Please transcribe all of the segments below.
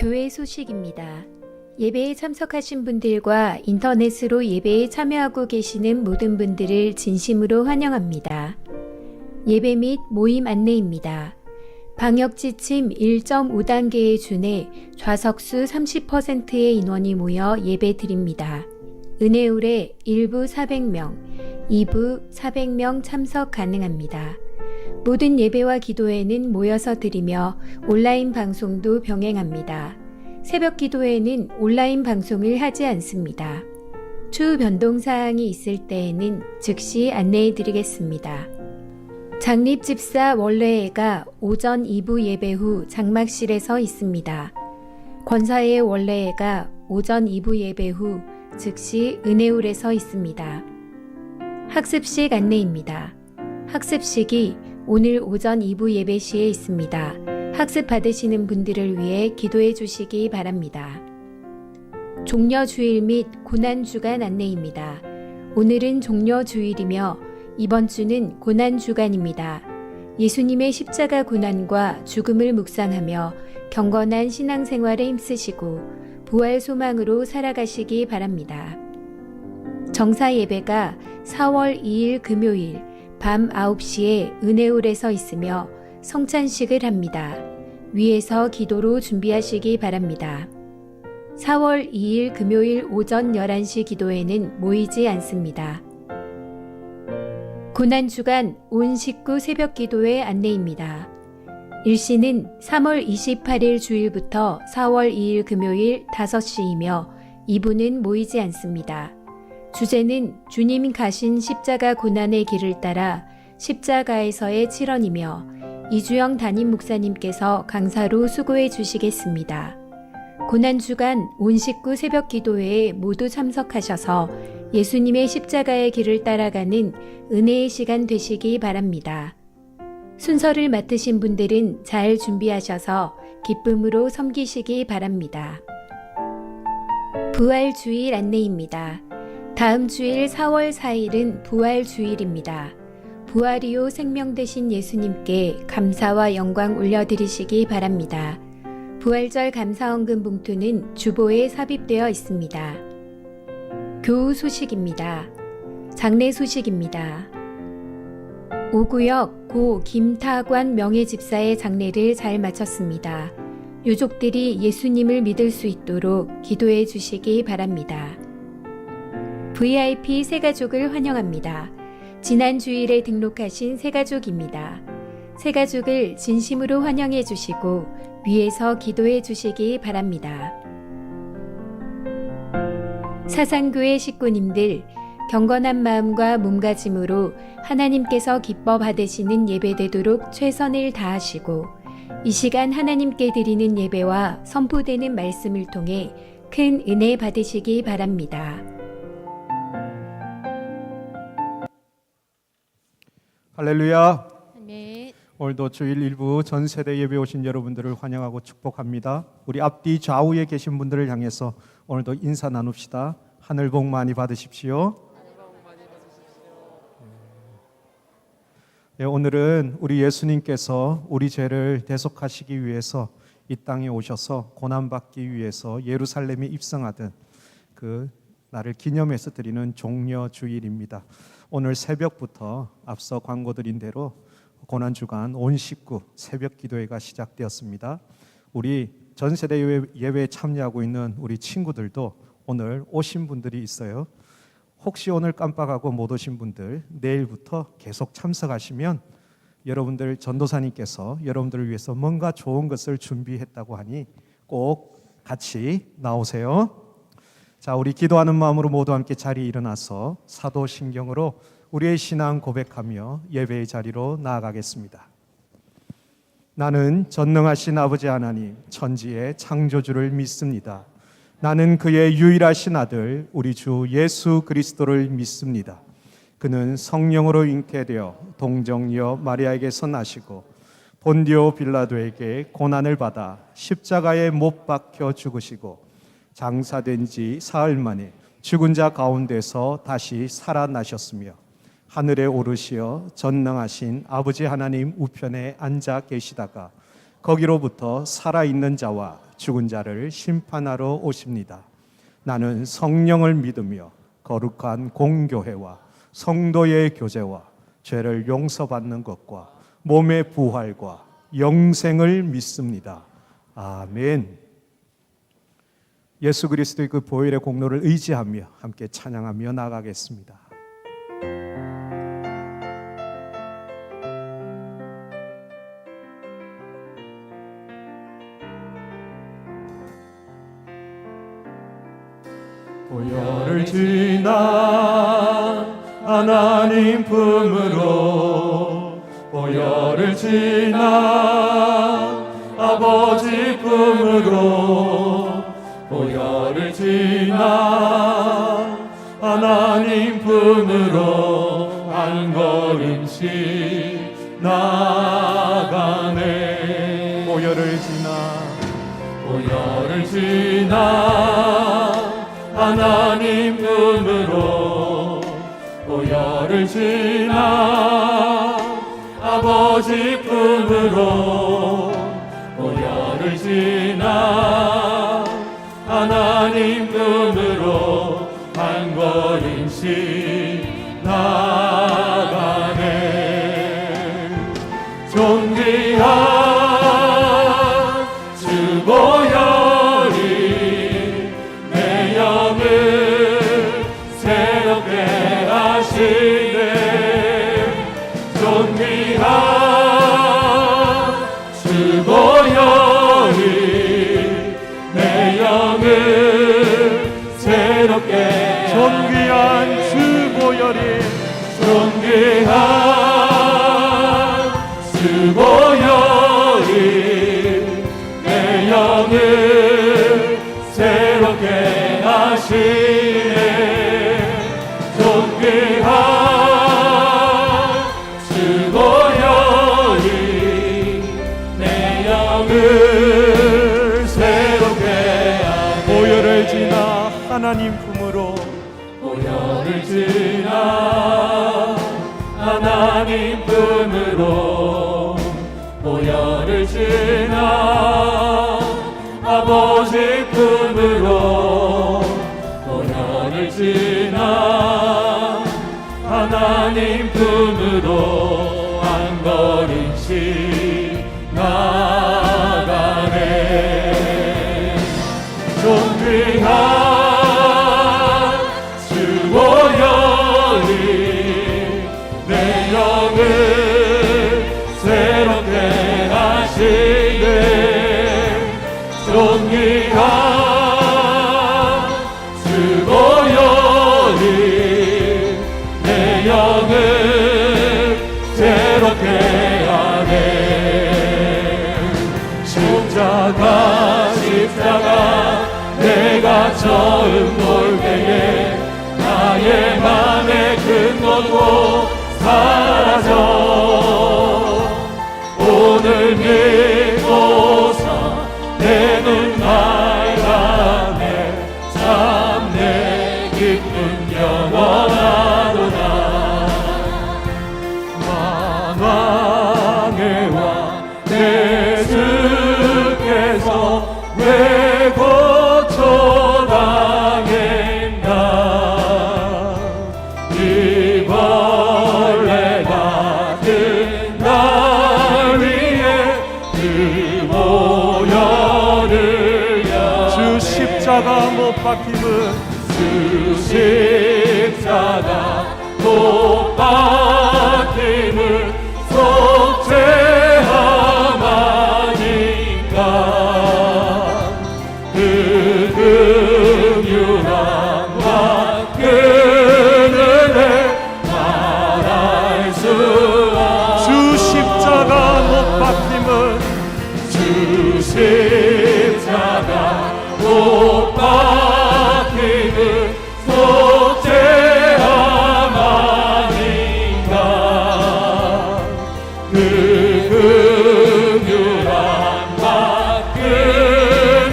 교회 소식입니다. 예배에 참석하신 분들과 인터넷으로 예배에 참여하고 계시는 모든 분들을 진심으로 환영합니다. 예배 및 모임 안내입니다. 방역지침 1.5단계에 준해 좌석수 30%의 인원이 모여 예배 드립니다. 은혜울에 1부 400명, 2부 400명 참석 가능합니다. 모든 예배와 기도회는 모여서 드리며 온라인 방송도 병행합니다. 새벽 기도회는 온라인 방송을 하지 않습니다. 추후 변동사항이 있을 때에는 즉시 안내해 드리겠습니다. 장립집사 원래회가 오전 2부 예배 후 장막실에서 있습니다. 권사회 원래회가 오전 2부 예배 후 즉시 은혜울에서 있습니다. 학습식 안내입니다. 학습식이 오늘 오전 2부 예배 시에 있습니다. 학습 받으시는 분들을 위해 기도해 주시기 바랍니다. 종려주일 및 고난주간 안내입니다. 오늘은 종려주일이며 이번 주는 고난주간입니다. 예수님의 십자가 고난과 죽음을 묵상하며 경건한 신앙생활에 힘쓰시고 부활 소망으로 살아가시기 바랍니다. 정사 예배가 4월 2일 금요일 밤 9시에 은혜홀에서 있으며 성찬식을 합니다. 위에서 기도로 준비하시기 바랍니다. 4월 2일 금요일 오전 11시 기도회는 모이지 않습니다. 고난주간 온 식구 새벽 기도회 안내입니다. 일시는 3월 28일 주일부터 4월 2일 금요일 5시이며 2부는 모이지 않습니다. 주제는 주님 가신 십자가 고난의 길을 따라 십자가에서의 7원이며 이주영 담임 목사님께서 강사로 수고해 주시겠습니다. 고난주간 온 식구 새벽 기도회에 모두 참석하셔서 예수님의 십자가의 길을 따라가는 은혜의 시간 되시기 바랍니다. 순서를 맡으신 분들은 잘 준비하셔서 기쁨으로 섬기시기 바랍니다. 부활주일 안내입니다. 다음 주일 4월 4일은 부활주일입니다. 부활이요 생명 되신 예수님께 감사와 영광 올려드리시기 바랍니다. 부활절 감사헌금 봉투는 주보에 삽입되어 있습니다. 교우 소식입니다. 장례 소식입니다. 5구역 고 김타관 명예집사의 장례를 잘 마쳤습니다. 유족들이 예수님을 믿을 수 있도록 기도해 주시기 바랍니다. VIP 새가족을 환영합니다. 지난 주일에 등록하신 새가족입니다. 새가족을 진심으로 환영해 주시고 위에서 기도해 주시기 바랍니다. 사상교회 식구님들, 경건한 마음과 몸가짐으로 하나님께서 기뻐 받으시는 예배되도록 최선을 다하시고 이 시간 하나님께 드리는 예배와 선포되는 말씀을 통해 큰 은혜 받으시기 바랍니다. 할렐루야. 네. 오늘도 주일 일부 전 세대 예배 오신 여러분들을 환영하고 축복합니다. 우리 앞뒤 좌우에 계신 분들을 향해서 오늘도 인사 나눕시다. 하늘 복 많이 받으십시오. 네, 오늘은 우리 예수님께서 우리 죄를 대속하시기 위해서 이 땅에 오셔서 고난받기 위해서 예루살렘에 입성하던 그 날을 기념해서 드리는 종려주일입니다. 오늘 새벽부터 앞서 광고드린 대로 고난주간 온 식구 새벽 기도회가 시작되었습니다. 우리 전세대 예배에 참여하고 있는 우리 친구들도 오늘 오신 분들이 있어요. 혹시 오늘 깜빡하고 못 오신 분들 내일부터 계속 참석하시면 여러분들 전도사님께서 여러분들을 위해서 뭔가 좋은 것을 준비했다고 하니 꼭 같이 나오세요. 자, 우리 기도하는 마음으로 모두 함께 자리에 일어나서 사도신경으로 우리의 신앙 고백하며 예배의 자리로 나아가겠습니다. 나는 전능하신 아버지 하나님 천지의 창조주를 믿습니다. 나는 그의 유일하신 아들 우리 주 예수 그리스도를 믿습니다. 그는 성령으로 잉태되어 동정녀 마리아에게서 나시고 본디오 빌라도에게 고난을 받아 십자가에 못 박혀 죽으시고 장사된 지 사흘 만에 죽은 자 가운데서 다시 살아나셨으며 하늘에 오르시어 전능하신 아버지 하나님 우편에 앉아 계시다가 거기로부터 살아있는 자와 죽은 자를 심판하러 오십니다. 나는 성령을 믿으며 거룩한 공교회와 성도의 교제와 죄를 용서받는 것과 몸의 부활과 영생을 믿습니다. 아멘. 예수 그리스도의 그 보혈의 공로를 의지하며 함께 찬양하며 나가겠습니다. 보혈을 지나 하나님 품으로, 보혈을 지나 아버지 품으로, 보혈을 지나 하나님 품으로 한 걸음씩 나가네. 보혈을 지나 하나님 품으로, 보혈을 지나 아버지 품으로, 보혈을 지나 하나님 품으로 한 걸음씩 나가네. 존귀한 주 보혈이 내 영을 새롭게 하시네. 존귀한 주 보혈이 내 영을 새롭게, 존귀한 주 보혈이, 존귀한 주 보혈이 내 영을 새롭게 하시네. 존귀한 주 보혈이 내 영을 새롭게 하네. 보혈을 지나 하나님 품으로, 보혈을 지나 하나님 품으로, 보혈을 지나 아버지 품으로, 보혈을 지나 하나님 품으로 한 걸음씩 나가네. 존귀한 주 보혈이 내 영을 새롭게 하시네. 존귀한 주 보혈이 내 영을 새롭게 하네. 십자가 내가 처음 볼 때에 나의 맘의 근원도 사라져. 오늘 믿고서 내 눈 밝아내 참 내 기쁨 영원하도다. 만왕의 왕 내 주께서 왜 고초당했나. 이 벌레 같은 날 위해 그 보혈을 주 십자가 못 박힘은, 주 십자가 못 박힘은 속죄함 아닌가. 그 긍휼함과 그 은혜 말할 수 없. 주 십자가 못 박힘은, 주 십자가 못 박힘은 속죄함 아닌가. 그 긍휼함과 그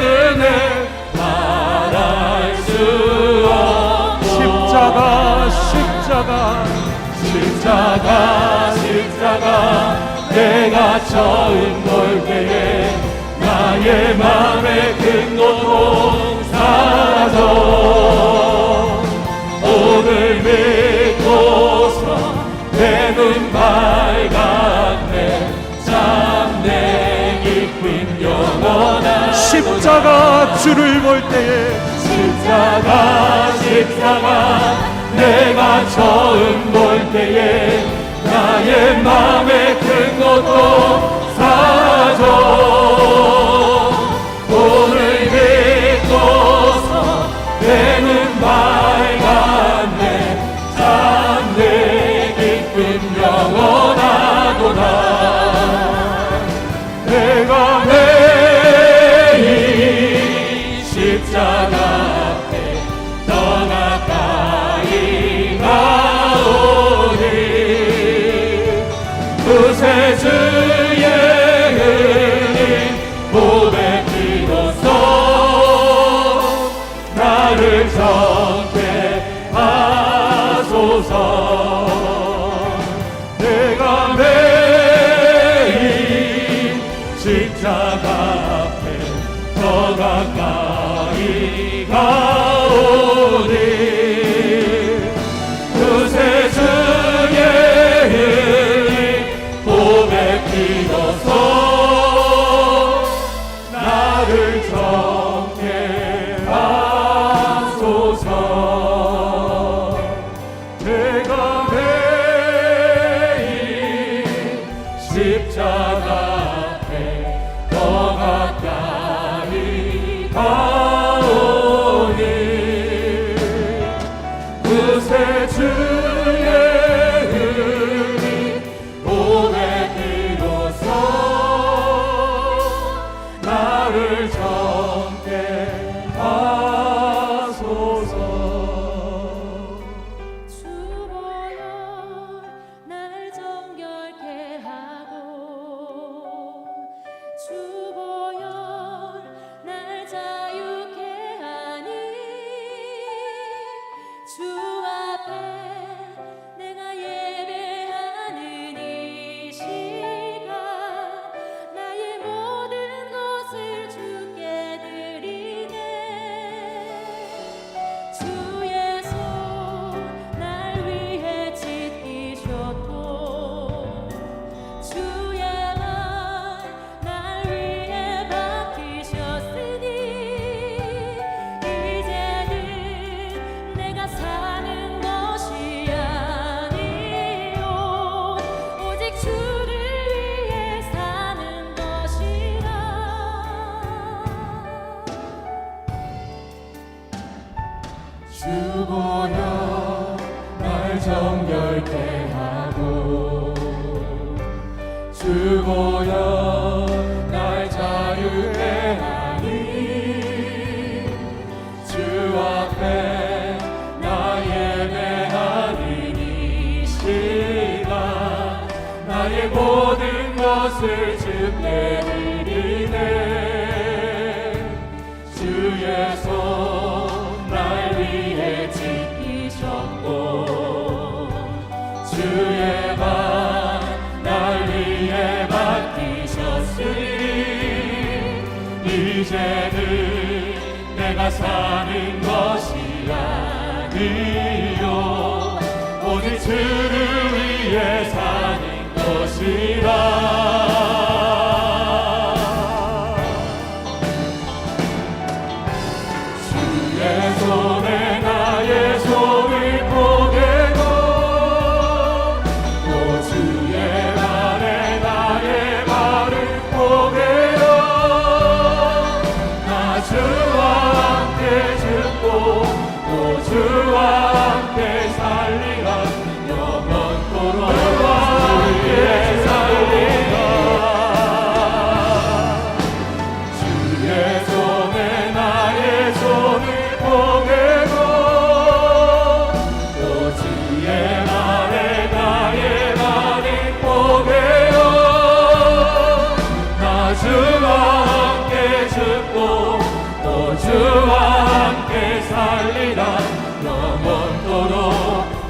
은혜 말할 수 없. 십자가 내가 처음 볼 때에 맘에 큰 고통 사라져 오늘 믿고서 내 눈 밝았네 참 내 깊은 영원한 십자가 주를 볼 때에 십자가 내가 처음 볼 때에 나의 맘에 큰 고통 사라져 오늘 믿고서 내 눈 밝았네 참 내 깊은 영원하도다 내가 매일 십자가 앞에 더 가까이 가오니 구세주의 흘린 보배 피로써 나를 정케 하소서 내가 매일 십자가 앞에 더 가까이 가오니 구세주의 흘린 보배 피로써 나를 정케 하소서 내가 매일 십자가 앞에 더 가까이 가오니 구세주의 흘린 보배 피로써 나를 정케 하소서 주보여 날 정결케 하고 주보여 날 자유케 하니 주 앞에 내가 예배하는 이 시간 나의 모든 것을 주께 드리네 주의 손 날 위해 지키셨고 주의 말 날 위해 맡기셨으니 이제는 내가 사는 것이 아니요 오직 주를 위해 사는 것이라 주보여 날 정결케 하고 주보여 날 자유케 하니 주 앞에 나 예배하는 이 시간 나의 모든 것을 주께 드리네 주의 손 날 위해 지키셨고 주의 발 날 위해 맡기셨으니 이제는 내가 사는 것이 아니요 오직 주를 위해 사는 것이라 주의 손에 나의 손을 포개고 또 주의 발에 나의 발을 포개어 나 주와 함께 죽고 또 주와 함께 살리라 영원토록 주와 함께 살리라 주의 손에 나의 손을 포개고 또 주의 말에 나의 말을 포개어 나 주와 함께 죽고 또 주와 함께 살리라 영원토록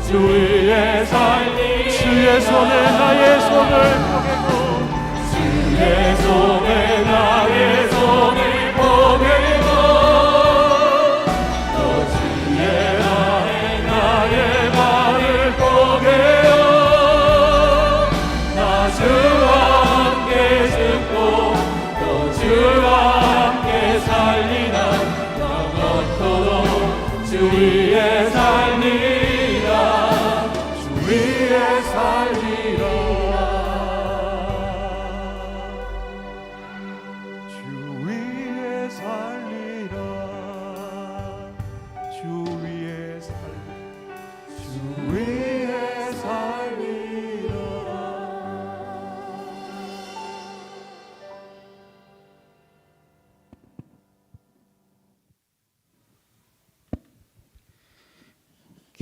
주 위에 살리 주의 손에 나의 손을 포개고 주의 손에 나의 손을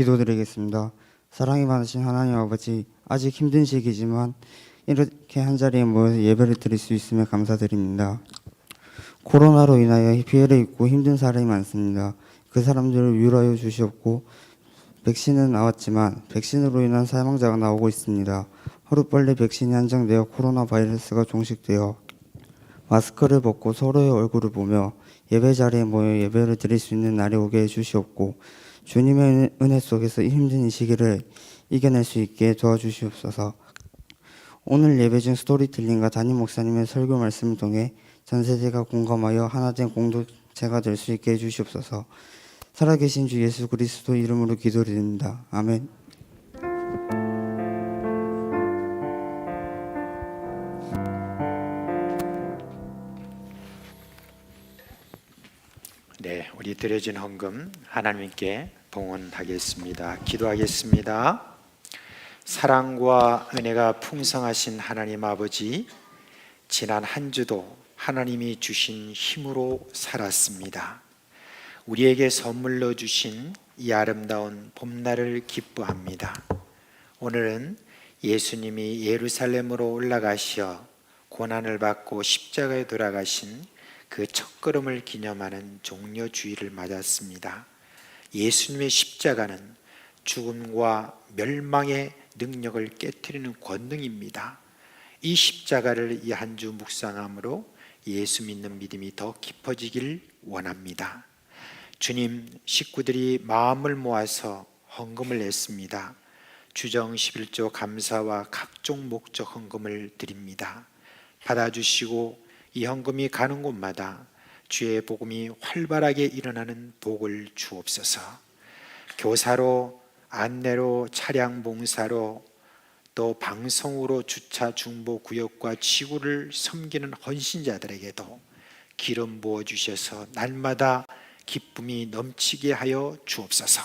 기도드리겠습니다. 사랑이 많으신 하나님 아버지, 아직 힘든 시기지만 이렇게 한자리에 모여서 예배를 드릴 수 있음에 감사드립니다. 코로나로 인하여 피해를 입고 힘든 사람이 많습니다. 그 사람들을 위로하여 주시옵고, 백신은 나왔지만 백신으로 인한 사망자가 나오고 있습니다. 하루빨리 백신이 한정되어 코로나 바이러스가 종식되어 마스크를 벗고 서로의 얼굴을 보며 예배 자리에 모여 예배를 드릴 수 있는 날이 오게 해주시옵고, 주님의 은혜 속에서 힘든 이 시기를 이겨낼 수 있게 도와주시옵소서. 오늘 예배 중 스토리텔링과 담임 목사님의 설교 말씀을 통해 전 세대가 공감하여 하나된 공동체가 될 수 있게 해주시옵소서. 살아계신 주 예수 그리스도 이름으로 기도드립니다. 아멘. 네, 우리 드려진 헌금 하나님께 봉헌하겠습니다. 기도하겠습니다. 사랑과 은혜가 풍성하신 하나님 아버지, 지난 한 주도 하나님이 주신 힘으로 살았습니다. 우리에게 선물로 주신 이 아름다운 봄날을 기뻐합니다. 오늘은 예수님이 예루살렘으로 올라가시어 고난을 받고 십자가에 돌아가신 그 첫걸음을 기념하는 종려주의를 맞았습니다. 예수님의 십자가는 죽음과 멸망의 능력을 깨트리는 권능입니다. 이 십자가를 이 한 주 묵상함으로 예수 믿는 믿음이 더 깊어지길 원합니다. 주님, 식구들이 마음을 모아서 헌금을 냈습니다. 주정 11조 감사와 각종 목적 헌금을 드립니다. 받아주시고 이 헌금이 가는 곳마다 주의 복음이 활발하게 일어나는 복을 주옵소서. 교사로, 안내로, 차량 봉사로, 또 방송으로 주차 중보 구역과 지구를 섬기는 헌신자들에게도 기름 부어 주셔서 날마다 기쁨이 넘치게 하여 주옵소서.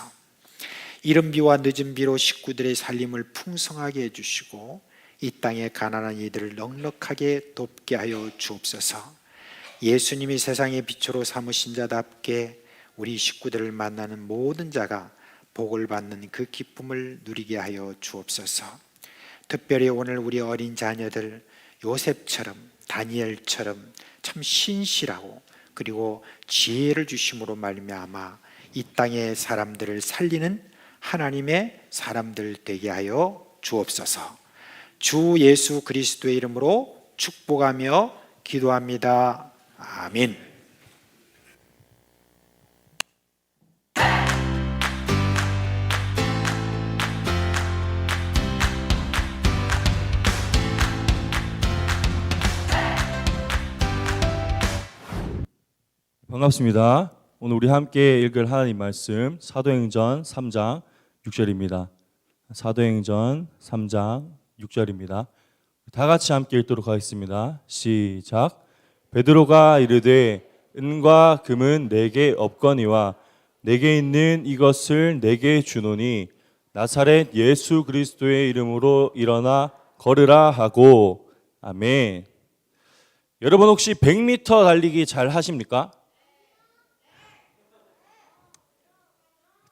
이른 비와 늦은 비로 식구들의 살림을 풍성하게 해주시고 이 땅의 가난한 이들을 넉넉하게 돕게 하여 주옵소서. 예수님이 세상의 빛으로 삼으신 자답게 우리 식구들을 만나는 모든 자가 복을 받는 그 기쁨을 누리게 하여 주옵소서. 특별히 오늘 우리 어린 자녀들 요셉처럼 다니엘처럼 참 신실하고 그리고 지혜를 주심으로 말미암아 이 땅의 사람들을 살리는 하나님의 사람들 되게 하여 주옵소서. 주 예수 그리스도의 이름으로 축복하며 기도합니다. 아멘. 반갑습니다. 오늘 우리 함께 읽을 하나님 말씀 사도행전 3장 6절입니다. 사도행전 3장 6절입니다. 다 같이 함께 읽도록 하겠습니다. 시작. 베드로가 이르되 은과 금은 내게 없거니와 내게 있는 이것을 내게 주노니 나사렛 예수 그리스도의 이름으로 일어나 걸으라 하고. 아멘. 여러분 혹시 100m 달리기 잘 하십니까?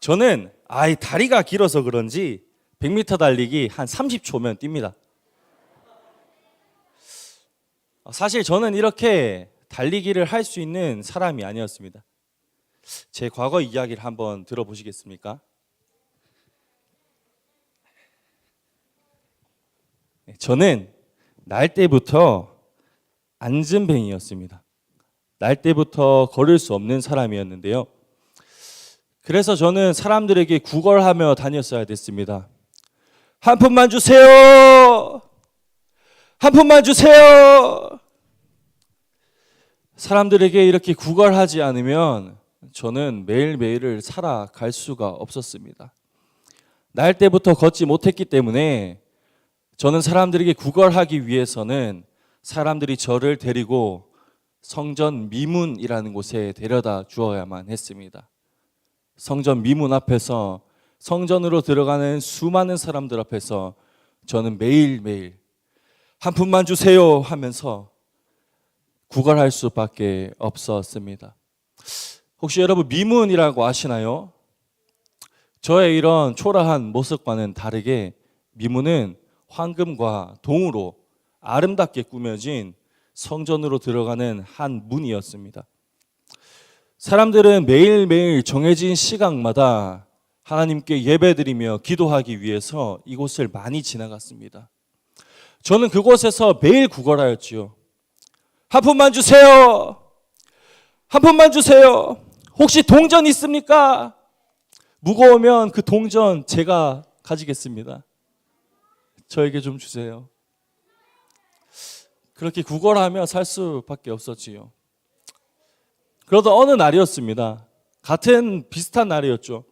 저는 다리가 길어서 그런지 100m 달리기 한 30초면 뜁니다. 사실 저는 이렇게 달리기를 할 수 있는 사람이 아니었습니다. 제 과거 이야기를 한번 들어보시겠습니까? 저는 날 때부터 안전뱅이였습니다. 날 때부터 걸을 수 없는 사람이었는데요. 그래서 저는 사람들에게 구걸하며 다녔어야 됐습니다. 한 푼만 주세요. 한 푼만 주세요. 사람들에게 이렇게 구걸하지 않으면 저는 매일매일을 살아갈 수가 없었습니다. 날 때부터 걷지 못했기 때문에 저는 사람들에게 구걸하기 위해서는 사람들이 저를 데리고 성전 미문이라는 곳에 데려다 주어야만 했습니다. 성전 미문 앞에서 성전으로 들어가는 수많은 사람들 앞에서 저는 매일매일 한 푼만 주세요 하면서 구걸할 수밖에 없었습니다. 혹시 여러분 미문이라고 아시나요? 저의 이런 초라한 모습과는 다르게 미문은 황금과 동으로 아름답게 꾸며진 성전으로 들어가는 한 문이었습니다. 사람들은 매일매일 정해진 시간마다 하나님께 예배드리며 기도하기 위해서 이곳을 많이 지나갔습니다. 저는 그곳에서 매일 구걸하였지요. 한 푼만 주세요. 한 푼만 주세요. 혹시 동전 있습니까? 무거우면 그 동전 제가 가지겠습니다. 저에게 좀 주세요. 그렇게 구걸하며 살 수밖에 없었지요. 그러던 어느 날이었습니다. 같은 비슷한 날이었죠.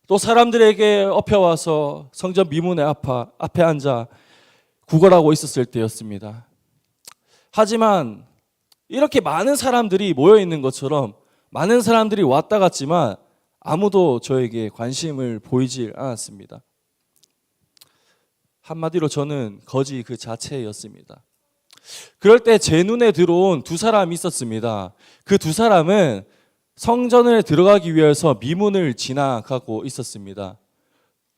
또 사람들에게 엎혀와서 성전 미문의 앞에 앉아 구걸하고 있었을 때였습니다. 하지만 이렇게 많은 사람들이 모여 있는 것처럼 많은 사람들이 왔다 갔지만 아무도 저에게 관심을 보이질 않았습니다. 한마디로 저는 거지 그 자체였습니다. 그럴 때 제 눈에 들어온 두 사람이 있었습니다. 그 두 사람은 성전에 들어가기 위해서 미문을 지나가고 있었습니다.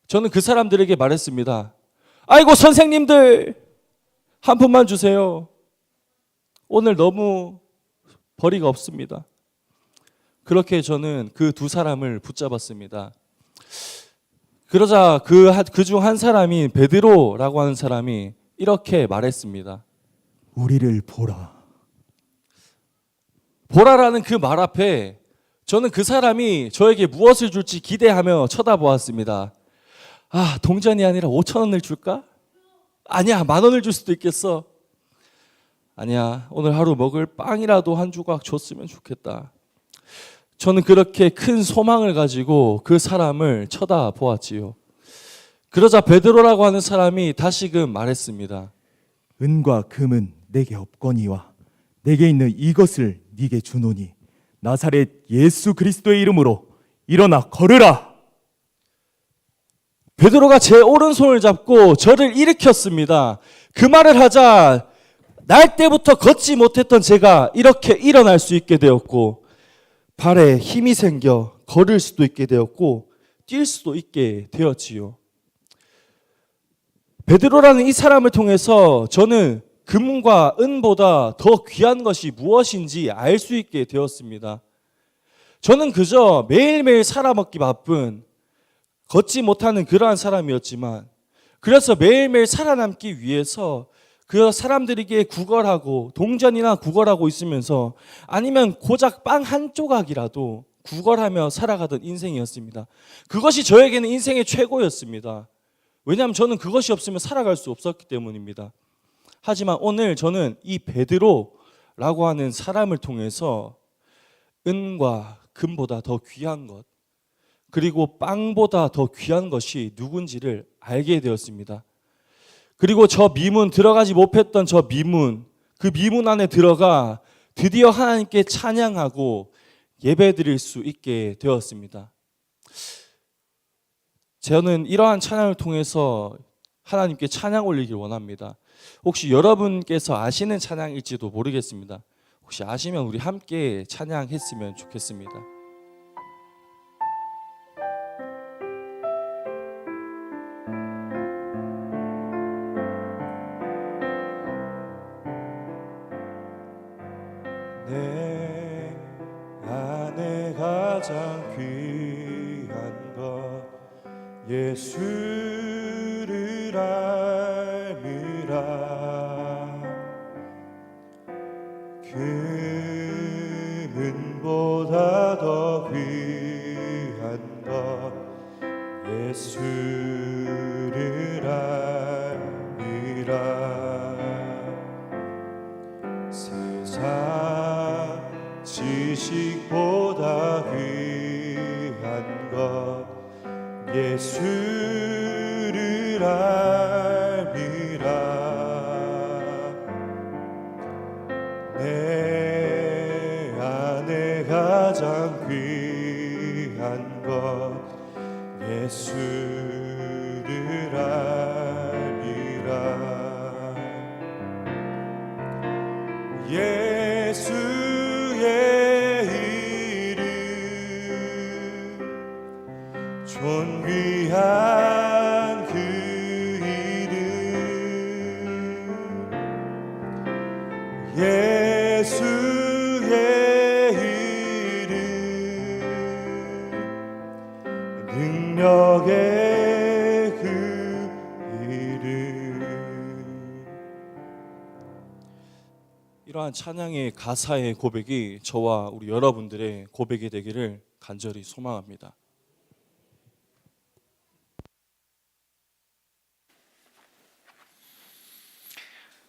저는 그 사람들에게 말했습니다. 아이고 선생님들, 한 푼만 주세요. 오늘 너무 벌이가 없습니다. 그렇게 저는 그 두 사람을 붙잡았습니다. 그러자 그 중 한 사람이 베드로라고 하는 사람이 이렇게 말했습니다. 우리를 보라. 보라라는 그 말 앞에 저는 그 사람이 저에게 무엇을 줄지 기대하며 쳐다보았습니다. 아, 동전이 아니라 5,000원을 줄까? 아니야, 10,000원을 줄 수도 있겠어. 아니야, 오늘 하루 먹을 빵이라도 한 조각 줬으면 좋겠다. 저는 그렇게 큰 소망을 가지고 그 사람을 쳐다보았지요. 그러자 베드로라고 하는 사람이 다시금 말했습니다. 은과 금은 내게 없거니와 내게 있는 이것을 네게 주노니 나사렛 예수 그리스도의 이름으로 일어나 걸으라. 베드로가 제 오른손을 잡고 저를 일으켰습니다. 그 말을 하자 날 때부터 걷지 못했던 제가 이렇게 일어날 수 있게 되었고 발에 힘이 생겨 걸을 수도 있게 되었고 뛸 수도 있게 되었지요. 베드로라는 이 사람을 통해서 저는 금과 은보다 더 귀한 것이 무엇인지 알 수 있게 되었습니다. 저는 그저 매일매일 살아먹기 바쁜 걷지 못하는 그러한 사람이었지만 그래서 매일매일 살아남기 위해서 그 사람들에게 구걸하고 동전이나 구걸하고 있으면서 아니면 고작 빵 한 조각이라도 구걸하며 살아가던 인생이었습니다. 그것이 저에게는 인생의 최고였습니다. 왜냐하면 저는 그것이 없으면 살아갈 수 없었기 때문입니다. 하지만 오늘 저는 이 베드로라고 하는 사람을 통해서 은과 금보다 더 귀한 것 그리고 빵보다 더 귀한 것이 누군지를 알게 되었습니다. 그리고 저 미문 들어가지 못했던 저 미문 그 미문 안에 들어가 드디어 하나님께 찬양하고 예배드릴 수 있게 되었습니다. 저는 이러한 찬양을 통해서 하나님께 찬양 올리길 원합니다. 혹시 여러분께서 아시는 찬양일지도 모르겠습니다. 혹시 아시면 우리 함께 찬양했으면 좋겠습니다. 내 안에 가장 귀한 것 예수를 알미라. 금은보다 더 귀한 것 예수를 알미라. 세상 지식보다 귀한 것 예수를 알미라. 내 안에 가장 귀한 것 예수를 알미라. 예수의 이름 예수의 이름 능력의 그 이름. 이러한 찬양의 가사의 고백이 저와 우리 여러분들의 고백이 되기를 간절히 소망합니다.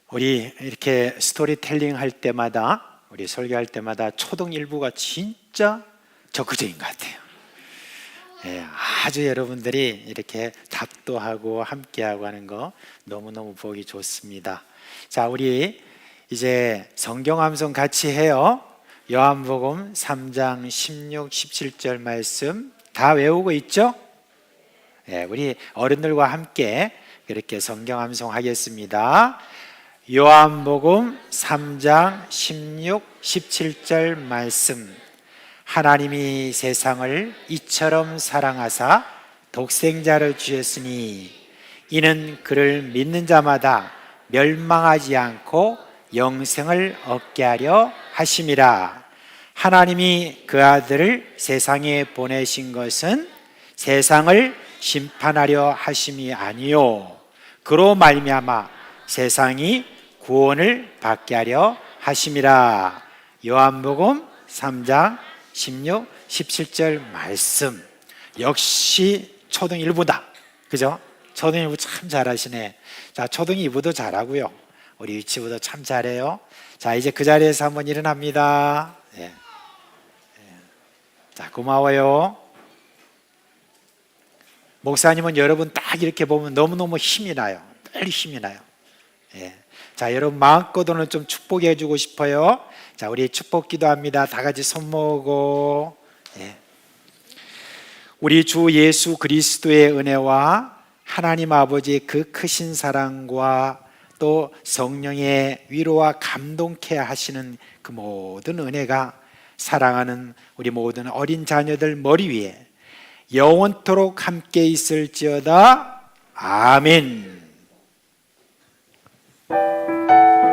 우리 이렇게 스토리텔링 할 때마다, 우리 설교할 때마다 초등 일부가 진짜 적극적인 것 같아요. 예, 아주 여러분들이 이렇게 답도하고 함께하고 하는 거 너무너무 보기 좋습니다. 자, 우리 이제 성경 암송 같이 해요. 요한복음 3장 16, 17절 말씀 다 외우고 있죠? 예, 우리 어른들과 함께 그렇게 성경 암송 하겠습니다. 요한복음 3장 16, 17절 말씀. 하나님이 세상을 이처럼 사랑하사 독생자를 주셨으니 이는 그를 믿는 자마다 멸망하지 않고 영생을 얻게 하려 하심이라. 하나님이 그 아들을 세상에 보내신 것은 세상을 심판하려 하심이 아니요 그로 말미암아 세상이 구원을 받게 하려 하심이라. 요한복음 3장 16, 17절 말씀. 역시 초등 1부다. 그죠? 초등 1부 참 잘하시네. 자, 초등 2부도 잘하고요. 우리 유치부도 참 잘해요. 자, 이제 그 자리에서 한번 일어납니다. 예. 자, 고마워요. 목사님은 여러분 딱 이렇게 보면 너무너무 힘이 나요. 늘 힘이 나요. 예. 자, 여러분 마음껏 오늘 좀 축복해 주고 싶어요. 자, 우리 축복 기도합니다. 다 같이 손 모으고. 예. 우리 주 예수 그리스도의 은혜와 하나님 아버지의 그 크신 사랑과 또 성령의 위로와 감동케 하시는 그 모든 은혜가 사랑하는 우리 모든 어린 자녀들 머리 위에 영원토록 함께 있을지어다. 아멘.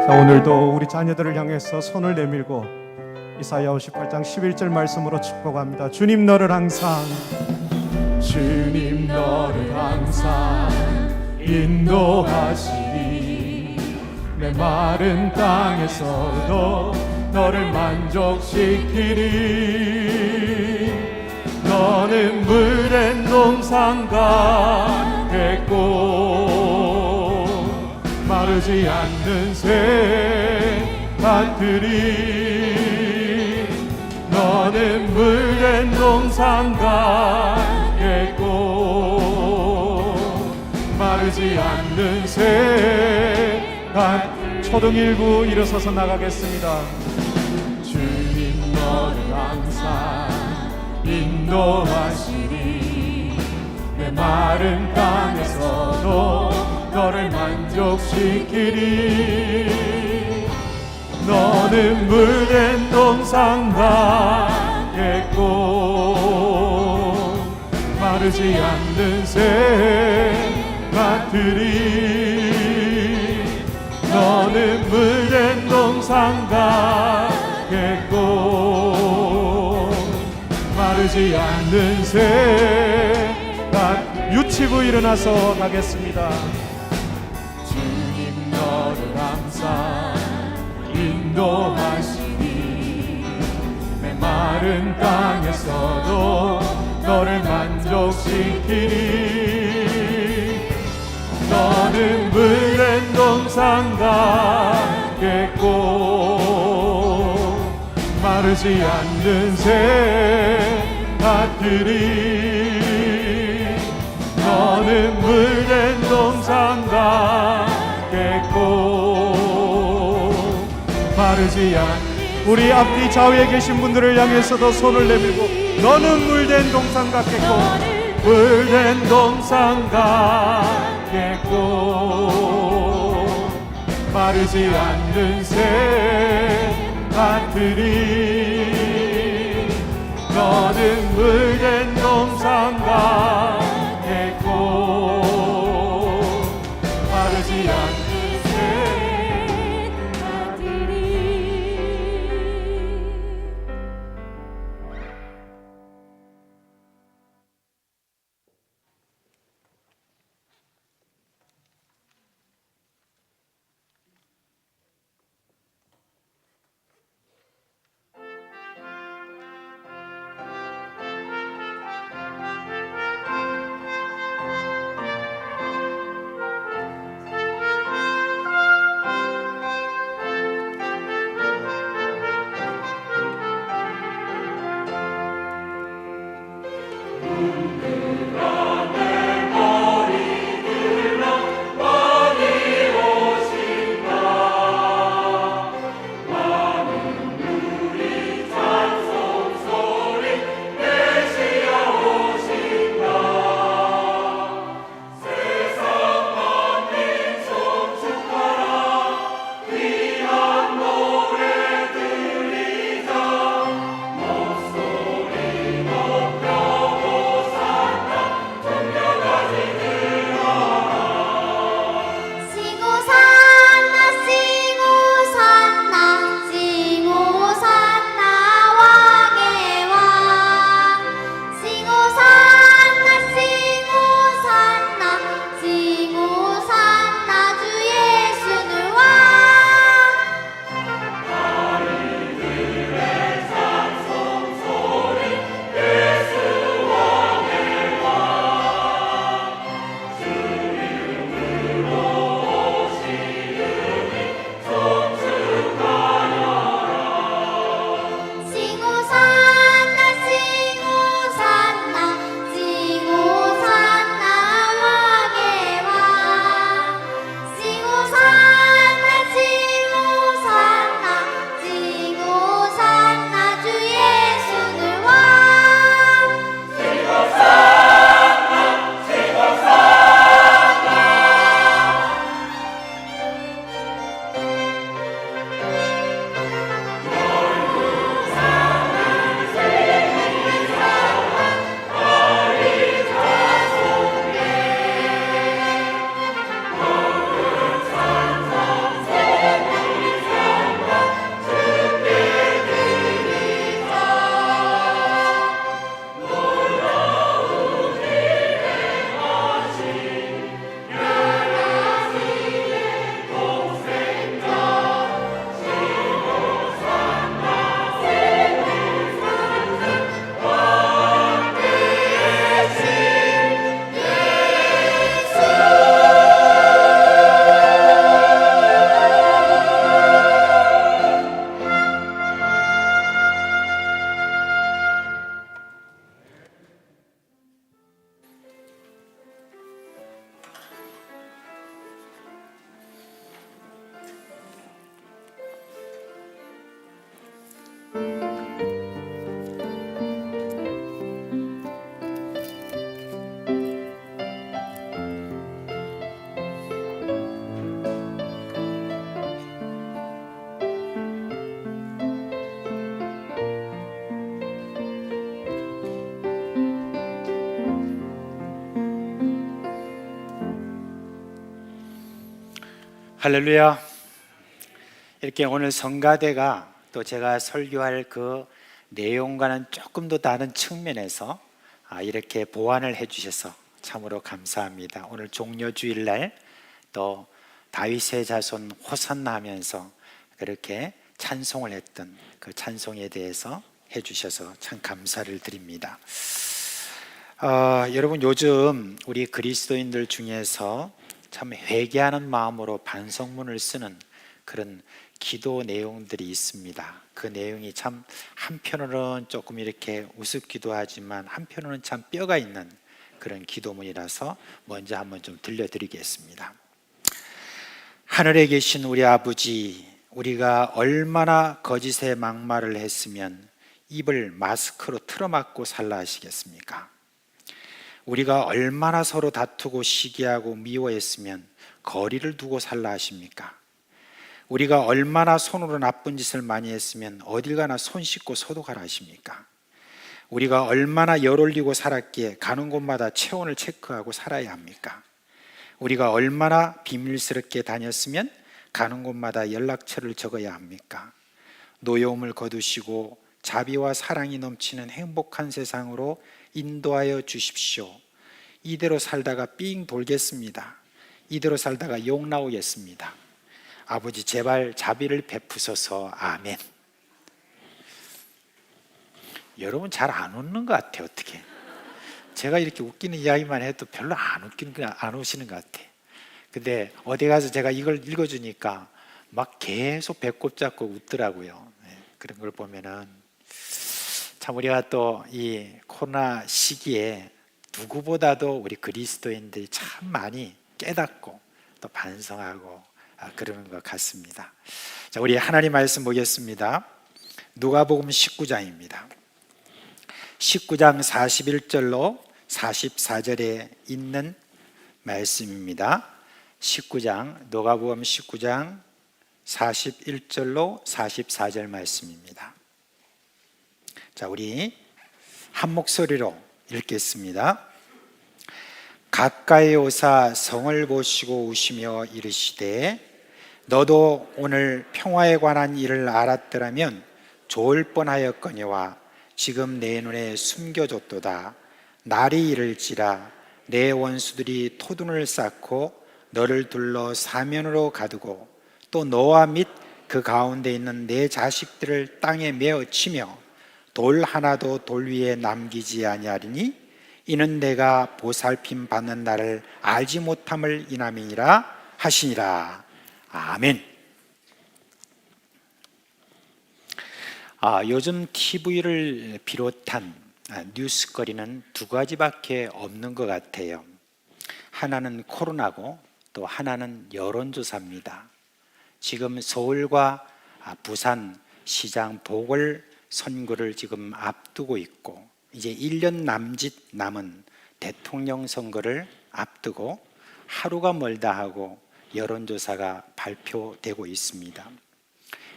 자, 오늘도 우리 자녀들을 향해서 손을 내밀고 이사야 58장 11절 말씀으로 축복합니다. 주님 너를 항상 인도하시니 내 마른 땅에서도 너를 만족시키리. 너는 물된 동산과 겠고 마르지 않는 새밭들이. 너는 물된 동산과 겠고 마르지 않는 새밭. 초등 1부 일어서서 나가겠습니다. 주님 너를 항상 인도하시리. 내 마른 땅에서도 너를 만족시키리. 너는 물된 동산과 겠고 마르지 않는 새밭들이. 너는 물된 동산과 겠고 마르지 않는 새밭. 유치부 일어나서 가겠습니다. 주님 너를 항상 인도하시니 내 마른 땅에서도 너를 만족시키니. 너는 물된 동산과 겠고 마르지 않는 새밭들이. 너는 물된 동산과 겠고 마르지 않는. 우리 앞뒤 좌우에 계신 분들을 향해서도 손을 내밀고 너는 물된 동산 같겠고 물된 동산 같겠고 마르지 않는 새밭들이. 너는 물된 동산 같겠고 마르지 않는 새밭들이. 할렐루야. 이렇게 오늘 성가대가 또 제가 설교할 그 내용과는 조금 더 다른 측면에서 이렇게 보완을 해주셔서 참으로 감사합니다. 오늘 종려주일날 또 다윗의 자손 호산나 하면서 그렇게 찬송을 했던 그 찬송에 대해서 해주셔서 참 감사를 드립니다. 여러분, 요즘 우리 그리스도인들 중에서 참 회개하는 마음으로 반성문을 쓰는 그런 기도 내용들이 있습니다. 그 내용이 참 한편으로는 조금 이렇게 우습기도 하지만 한편으로는 참 뼈가 있는 그런 기도문이라서 먼저 한번 좀 들려드리겠습니다. 하늘에 계신 우리 아버지, 우리가 얼마나 거짓의 막말을 했으면 입을 마스크로 틀어막고 살라 하시겠습니까? 우리가 얼마나 서로 다투고 시기하고 미워했으면 거리를 두고 살라 하십니까? 우리가 얼마나 손으로 나쁜 짓을 많이 했으면 어딜 가나 손 씻고 소독하라 하십니까? 우리가 얼마나 열 올리고 살았기에 가는 곳마다 체온을 체크하고 살아야 합니까? 우리가 얼마나 비밀스럽게 다녔으면 가는 곳마다 연락처를 적어야 합니까? 노여움을 거두시고 자비와 사랑이 넘치는 행복한 세상으로 인도하여 주십시오. 이대로 살다가 삥 돌겠습니다. 이대로 살다가 욕 나오겠습니다. 아버지, 제발 자비를 베푸소서. 아멘. 여러분 잘 안 웃는 것 같아요. 어떻게? 제가 이렇게 웃기는 이야기만 해도 별로 안 웃으시는 것 같아요. 근데 어디 가서 제가 이걸 읽어주니까 막 계속 배꼽 잡고 웃더라고요. 그런 걸 보면은 참 우리가 또 이 코로나 시기에 누구보다도 우리 그리스도인들이 참 많이 깨닫고 또 반성하고 그러는 것 같습니다. 자, 우리 하나님 말씀 보겠습니다. 누가복음 19장입니다. 19장 41절로 44절에 있는 말씀입니다. 19장, 누가복음 19장 41절로 44절 말씀입니다. 자, 우리 한 목소리로 읽겠습니다. 가까이 오사 성을 보시고 우시며 이르시되 너도 오늘 평화에 관한 일을 알았더라면 좋을 뻔하였거니와 지금 내 눈에 숨겨졌도다. 날이 이를지라 내 원수들이 토둔을 쌓고 너를 둘러 사면으로 가두고 또 너와 및 그 가운데 있는 내 자식들을 땅에 메어 치며 돌 하나도 돌 위에 남기지 아니하리니 이는 내가 보살핌 받는 날을 알지 못함을 인함이니라 하시니라. 아멘. 요즘 TV를 비롯한 뉴스거리는 두 가지밖에 없는 것 같아요. 하나는 코로나고 또 하나는 여론조사입니다. 지금 서울과 부산 시장 보궐선거를 지금 앞두고 있고 이제 1년 남짓 남은 대통령 선거를 앞두고 하루가 멀다 하고 여론조사가 발표되고 있습니다.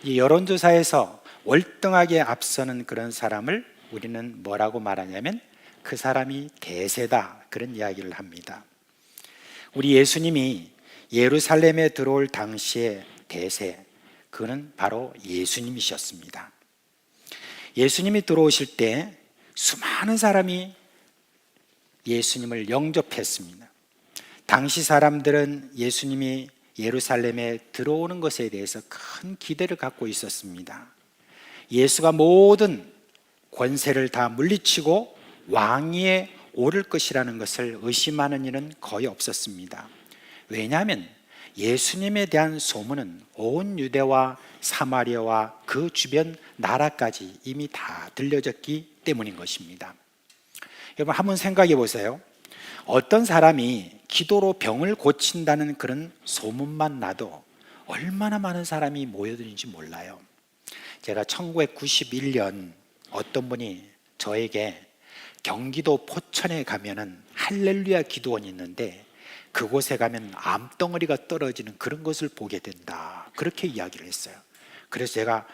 이 여론조사에서 월등하게 앞서는 그런 사람을 우리는 뭐라고 말하냐면 그 사람이 대세다, 그런 이야기를 합니다. 우리 예수님이 예루살렘에 들어올 당시의 대세, 그는 바로 예수님이셨습니다. 예수님이 들어오실 때 수많은 사람이 예수님을 영접했습니다. 당시 사람들은 예수님이 예루살렘에 들어오는 것에 대해서 큰 기대를 갖고 있었습니다. 예수가 모든 권세를 다 물리치고 왕위에 오를 것이라는 것을 의심하는 일은 거의 없었습니다. 왜냐하면 예수님에 대한 소문은 온 유대와 사마리아와 그 주변 나라까지 이미 다 들려졌기 때문인 것입니다. 여러분 한번 생각해 보세요. 어떤 사람이 기도로 병을 고친다는 그런 소문만 나도 얼마나 많은 사람이 모여드는지 몰라요. 제가 1991년 어떤 분이 저에게 경기도 포천에 가면은 할렐루야 기도원이 있는데 그곳에 가면 암덩어리가 떨어지는 그런 것을 보게 된다, 그렇게 이야기를 했어요. 그래서 제가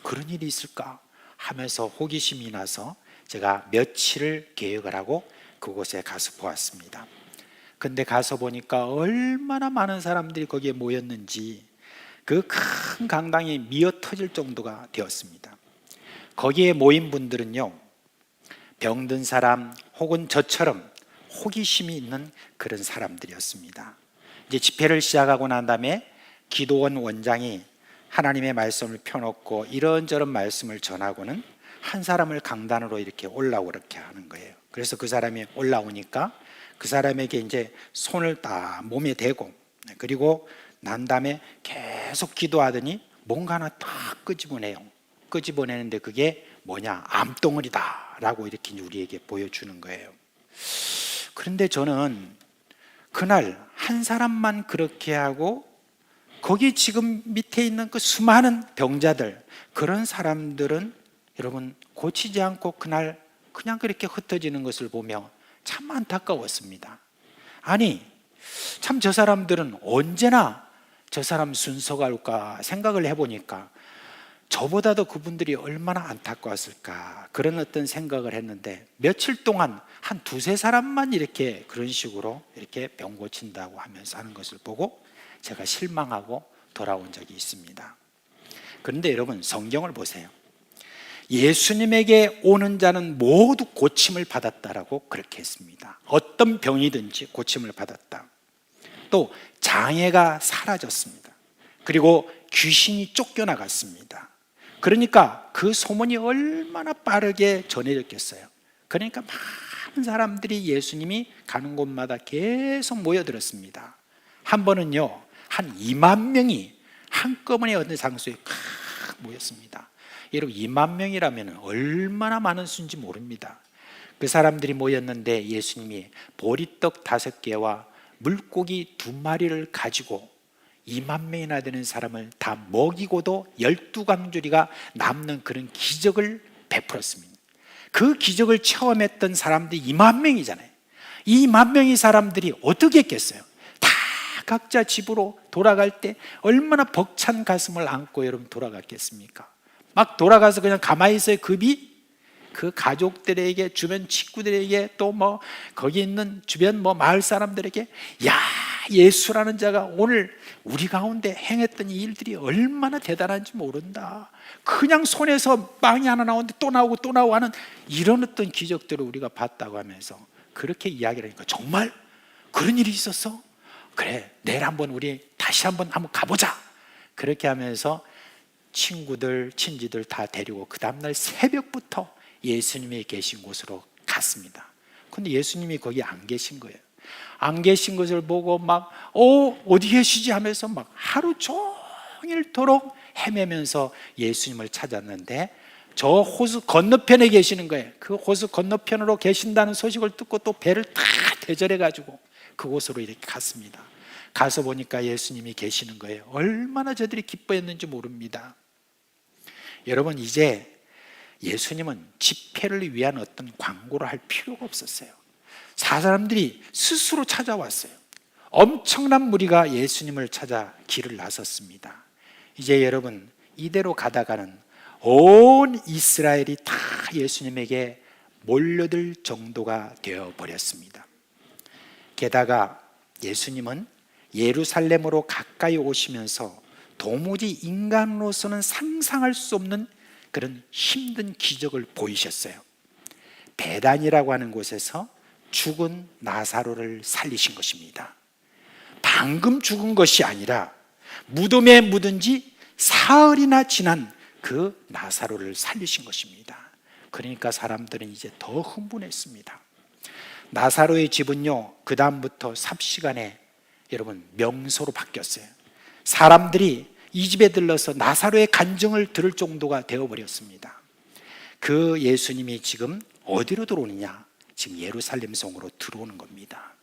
그런 일이 있을까 하면서 호기심이 나서 제가 며칠을 계획을 하고 그곳에 가서 보았습니다. 근데 가서 보니까 얼마나 많은 사람들이 거기에 모였는지 그 큰 강당이 미어 터질 정도가 되었습니다. 거기에 모인 분들은요, 병든 사람 혹은 저처럼 호기심이 있는 그런 사람들이었습니다. 이제 집회를 시작하고 난 다음에 기도원 원장이 하나님의 말씀을 펴놓고 이런저런 말씀을 전하고는 한 사람을 강단으로 이렇게 올라오게 하는 거예요. 그래서 그 사람이 올라오니까 그 사람에게 이제 손을 딱 몸에 대고, 그리고 난 다음에 계속 기도하더니 뭔가 하나 딱 끄집어내요. 끄집어내는데 그게 뭐냐, 암덩어리다 라고 이렇게 우리에게 보여주는 거예요. 그런데 저는 그날 한 사람만 그렇게 하고 거기 지금 밑에 있는 그 수많은 병자들, 그런 사람들은 여러분 고치지 않고 그날 그냥 그렇게 흩어지는 것을 보며 참 안타까웠습니다. 아니, 참 저 사람들은 언제나 저 사람 순서가 올까 생각을 해보니까 저보다도 그분들이 얼마나 안타까웠을까, 그런 어떤 생각을 했는데 며칠 동안 한 두세 사람만 이렇게 그런 식으로 이렇게 병 고친다고 하면서 하는 것을 보고 제가 실망하고 돌아온 적이 있습니다. 그런데 여러분, 성경을 보세요. 예수님에게 오는 자는 모두 고침을 받았다라고 그렇게 했습니다. 어떤 병이든지 고침을 받았다. 또 장애가 사라졌습니다. 그리고 귀신이 쫓겨나갔습니다. 그러니까 그 소문이 얼마나 빠르게 전해졌겠어요. 그러니까 많은 사람들이 예수님이 가는 곳마다 계속 모여들었습니다. 한 번은요, 한 2만 명이 한꺼번에 어느 장소에 모였습니다. 여러분, 2만 명이라면 얼마나 많은 수인지 모릅니다. 그 사람들이 모였는데 예수님이 보리떡 5개와 물고기 2마리를 가지고 2만 명이나 되는 사람을 다 먹이고도 12광주리가 남는 그런 기적을 베풀었습니다. 그 기적을 체험했던 사람들이 2만 명이잖아요. 이 2만 명의 사람들이 어떻게 했겠어요? 다 각자 집으로 돌아갈 때 얼마나 벅찬 가슴을 안고 여러분 돌아갔겠습니까? 막 돌아가서 그냥 가만히 있어요. 급이 그 가족들에게, 주변 친구들에게, 또 뭐 거기 있는 주변 뭐 마을 사람들에게, 야, 예수라는 자가 오늘 우리 가운데 행했던 이 일들이 얼마나 대단한지 모른다. 그냥 손에서 빵이 하나 나오는데 또 나오고 또 나오고 하는 이런 어떤 기적들을 우리가 봤다고 하면서 그렇게 이야기를 하니까, 정말 그런 일이 있었어? 그래, 내일 한번 우리 다시 한번 가보자. 그렇게 하면서 친구들, 친지들 다 데리고 그 다음날 새벽부터 예수님이 계신 곳으로 갔습니다. 근데 예수님이 거기 안 계신 거예요. 안 계신 것을 보고 막 어디 계시지 하면서 막 하루 종일토록 헤매면서 예수님을 찾았는데 저 호수 건너편에 계시는 거예요. 그 호수 건너편으로 계신다는 소식을 듣고 또 배를 다 대절해 가지고 그곳으로 이렇게 갔습니다. 가서 보니까 예수님이 계시는 거예요. 얼마나 저들이 기뻐했는지 모릅니다. 여러분, 이제 예수님은 집회를 위한 어떤 광고를 할 필요가 없었어요. 사람들이 스스로 찾아왔어요. 엄청난 무리가 예수님을 찾아 길을 나섰습니다. 이제 여러분, 이대로 가다가는 온 이스라엘이 다 예수님에게 몰려들 정도가 되어버렸습니다. 게다가 예수님은 예루살렘으로 가까이 오시면서 도무지 인간으로서는 상상할 수 없는 그런 힘든 기적을 보이셨어요. 베단이라고 하는 곳에서 죽은 나사로를 살리신 것입니다. 방금 죽은 것이 아니라 무덤에 묻은 지 사흘이나 지난 그 나사로를 살리신 것입니다. 그러니까 사람들은 이제 더 흥분했습니다. 나사로의 집은요, 그 다음부터 삽시간에 여러분 명소로 바뀌었어요. 사람들이 이 집에 들러서 나사로의 간증을 들을 정도가 되어버렸습니다. 그 예수님이 지금 어디로 들어오느냐? 지금 예루살렘 성으로 들어오는 겁니다.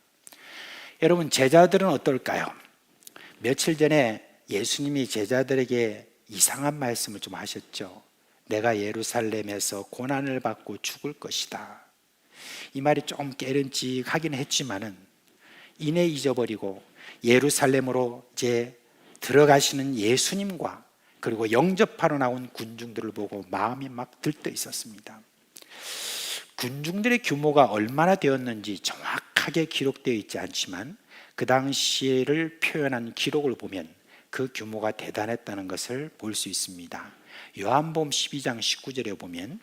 여러분, 제자들은 어떨까요? 며칠 전에 예수님이 제자들에게 이상한 말씀을 좀 하셨죠. 내가 예루살렘에서 고난을 받고 죽을 것이다. 이 말이 좀 깨름직하긴 했지만은 이내 잊어버리고 예루살렘으로 이제 들어가시는 예수님과 그리고 영접하러 나온 군중들을 보고 마음이 막 들떠 있었습니다. 군중들의 규모가 얼마나 되었는지 정확하게 기록되어 있지 않지만 그 당시를 표현한 기록을 보면 그 규모가 대단했다는 것을 볼 수 있습니다. 요한복음 12장 19절에 보면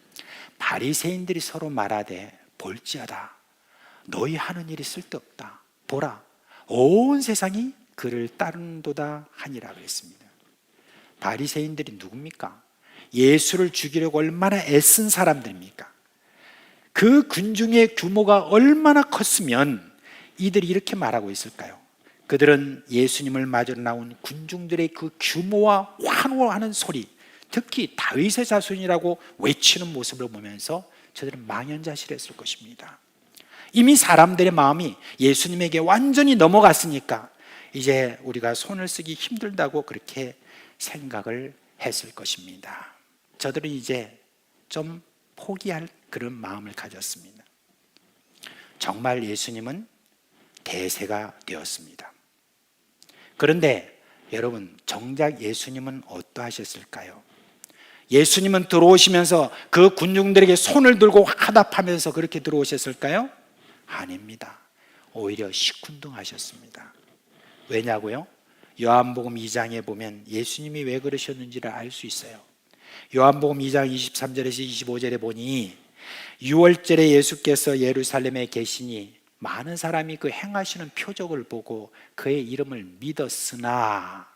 바리새인들이 서로 말하되 볼지어다 너희 하는 일이 쓸데없다. 보라 온 세상이 그를 따른도다 하니라 그랬습니다. 바리새인들이 누굽니까? 예수를 죽이려고 얼마나 애쓴 사람들입니까? 그 군중의 규모가 얼마나 컸으면 이들이 이렇게 말하고 있을까요? 그들은 예수님을 맞으러 나온 군중들의 그 규모와 환호하는 소리, 특히 다윗의 자손이라고 외치는 모습을 보면서 저들은 망연자실했을 것입니다. 이미 사람들의 마음이 예수님에게 완전히 넘어갔으니까 이제 우리가 손을 쓰기 힘들다고 그렇게 생각을 했을 것입니다. 저들은 이제 좀 포기할 그런 마음을 가졌습니다. 정말 예수님은 대세가 되었습니다. 그런데 여러분, 정작 예수님은 어떠하셨을까요? 예수님은 들어오시면서 그 군중들에게 손을 들고 화답하면서 그렇게 들어오셨을까요? 아닙니다. 오히려 시큰둥하셨습니다. 왜냐고요? 요한복음 2장에 보면 예수님이 왜 그러셨는지를 알 수 있어요. 요한복음 2장 23절에서 25절에 보니 6월절에 예수께서 예루살렘에 계시니 많은 사람이 그 행하시는 표적을 보고 그의 이름을 믿었으나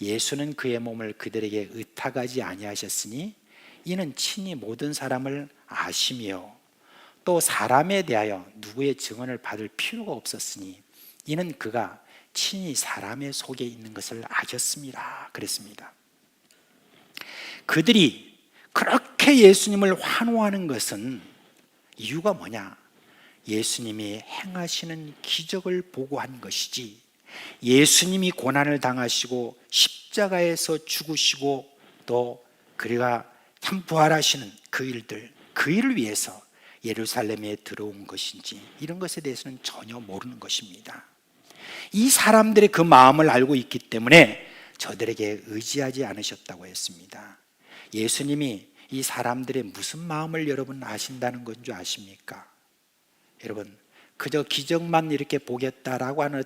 예수는 그의 몸을 그들에게 의탁하지 아니하셨으니 이는 친히 모든 사람을 아시며 또 사람에 대하여 누구의 증언을 받을 필요가 없었으니 이는 그가 친히 사람의 속에 있는 것을 아셨습니다. 그랬습니다. 그들이 그렇게 예수님을 환호하는 것은 이유가 뭐냐? 예수님이 행하시는 기적을 보고 한 것이지 예수님이 고난을 당하시고 십자가에서 죽으시고 또 그가 참 부활하시는 그 일들, 그 일을 위해서 예루살렘에 들어온 것인지 이런 것에 대해서는 전혀 모르는 것입니다. 이 사람들의 그 마음을 알고 있기 때문에 저들에게 의지하지 않으셨다고 했습니다. 예수님이 이 사람들의 무슨 마음을 여러분 아신다는 건 줄 아십니까? 여러분, 그저 기적만 이렇게 보겠다라고 하는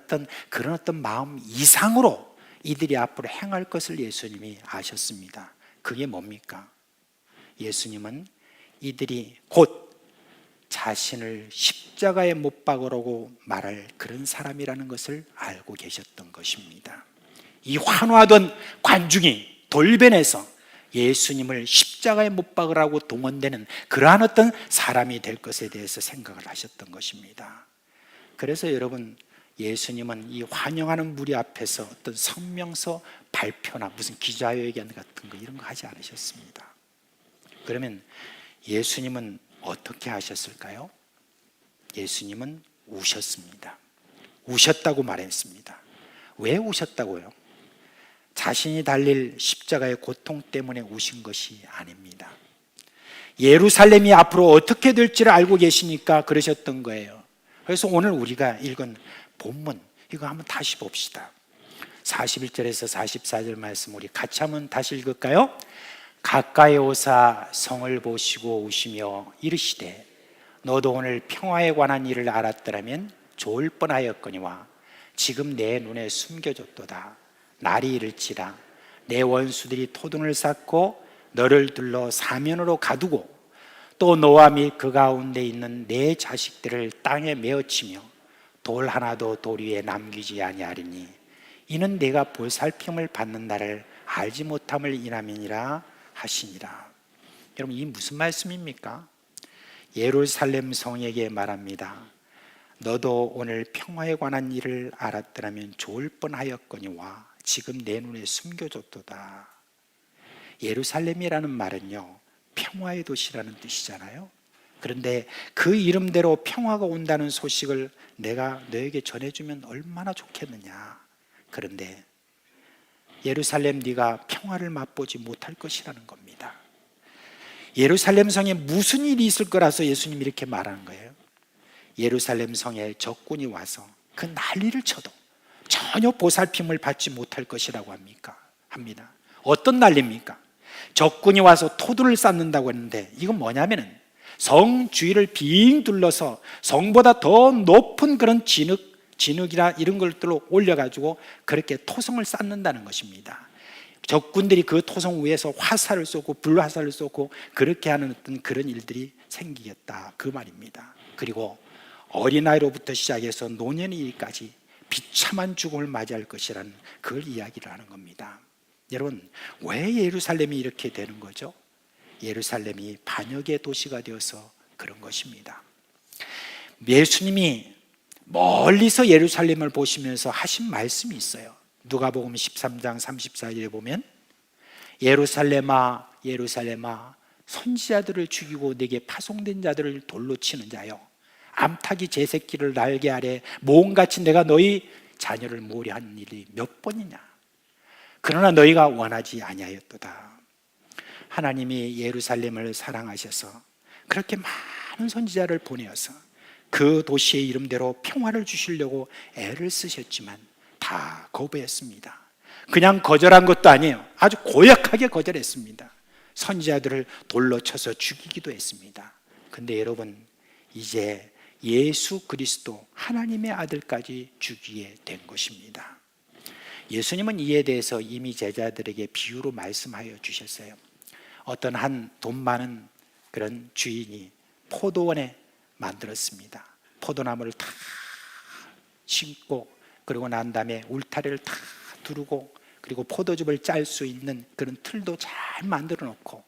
그런 마음 이상으로 이들이 앞으로 행할 것을 예수님이 아셨습니다. 그게 뭡니까? 예수님은 이들이 곧 자신을 십자가에 못 박으라고 말할 그런 사람이라는 것을 알고 계셨던 것입니다. 이 환호하던 관중이 돌변해서 예수님을 십자가에 못 박으라고 동원되는 그러한 어떤 사람이 될 것에 대해서 생각을 하셨던 것입니다. 그래서 여러분, 예수님은 이 환영하는 무리 앞에서 어떤 성명서 발표나 무슨 기자회견 같은 거 이런 거 하지 않으셨습니다. 그러면 예수님은 어떻게 하셨을까요? 예수님은 우셨습니다. 우셨다고 말했습니다. 왜 우셨다고요? 자신이 달릴 십자가의 고통 때문에 우신 것이 아닙니다. 예루살렘이 앞으로 어떻게 될지를 알고 계시니까 그러셨던 거예요. 그래서 오늘 우리가 읽은 본문 이거 한번 다시 봅시다. 41절에서 44절 말씀 우리 같이 한번 다시 읽을까요? 가까이 오사 성을 보시고 우시며 이르시되 너도 오늘 평화에 관한 일을 알았더라면 좋을 뻔하였거니와 지금 내 눈에 숨겨졌도다. 날이 이를지라 내 원수들이 토둔을 쌓고 너를 둘러 사면으로 가두고 또 너와 및 그 가운데 있는 내 자식들을 땅에 메어치며 돌 하나도 돌 위에 남기지 아니하리니 이는 내가 볼살핌을 받는 날을 알지 못함을 인함이니라 하시니라. 여러분, 이 무슨 말씀입니까? 예루살렘 성에게 말합니다. 너도 오늘 평화에 관한 일을 알았더라면 좋을 뻔하였거니와 지금 내 눈에 숨겨졌도다. 예루살렘이라는 말은요, 평화의 도시라는 뜻이잖아요. 그런데 그 이름대로 평화가 온다는 소식을 내가 너에게 전해주면 얼마나 좋겠느냐. 그런데 예루살렘 네가 평화를 맛보지 못할 것이라는 겁니다. 예루살렘 성에 무슨 일이 있을 거라서 예수님이 이렇게 말하는 거예요. 예루살렘 성에 적군이 와서 그 난리를 쳐도 전혀 보살핌을 받지 못할 것이라고 합니다. 어떤 난리입니까? 적군이 와서 토두를 쌓는다고 했는데 이건 뭐냐면은 성 주위를 빙 둘러서 성보다 더 높은 그런 진흙이나 이런 것들로 올려가지고 그렇게 토성을 쌓는다는 것입니다. 적군들이 그 토성 위에서 화살을 쏘고 불화살을 쏘고 그렇게 하는 어떤 그런 일들이 생기겠다 그 말입니다. 그리고 어린아이로부터 시작해서 노년이까지 비참한 죽음을 맞이할 것이라는 그걸 이야기를 하는 겁니다. 여러분, 왜 예루살렘이 이렇게 되는 거죠? 예루살렘이 반역의 도시가 되어서 그런 것입니다. 예수님이 멀리서 예루살렘을 보시면서 하신 말씀이 있어요. 누가복음 13장 34절에 보면 예루살렘아 예루살렘아 선지자들을 죽이고 내게 파송된 자들을 돌로 치는 자여 암탉이 제 새끼를 날개 아래 모험같이 내가 너희 자녀를 모으려 한 일이 몇 번이냐. 그러나 너희가 원하지 아니하였도다. 하나님이 예루살렘을 사랑하셔서 그렇게 많은 선지자를 보내어서 그 도시의 이름대로 평화를 주시려고 애를 쓰셨지만 다 거부했습니다. 그냥 거절한 것도 아니에요. 아주 고약하게 거절했습니다. 선지자들을 돌로 쳐서 죽이기도 했습니다. 근데 여러분, 이제 예수 그리스도 하나님의 아들까지 죽이게 된 것입니다. 예수님은 이에 대해서 이미 제자들에게 비유로 말씀하여 주셨어요. 어떤 한 돈 많은 그런 주인이 포도원에 만들었습니다. 포도나무를 다 심고 그리고 난 다음에 울타리를 다 두르고 그리고 포도즙을 짤 수 있는 그런 틀도 잘 만들어 놓고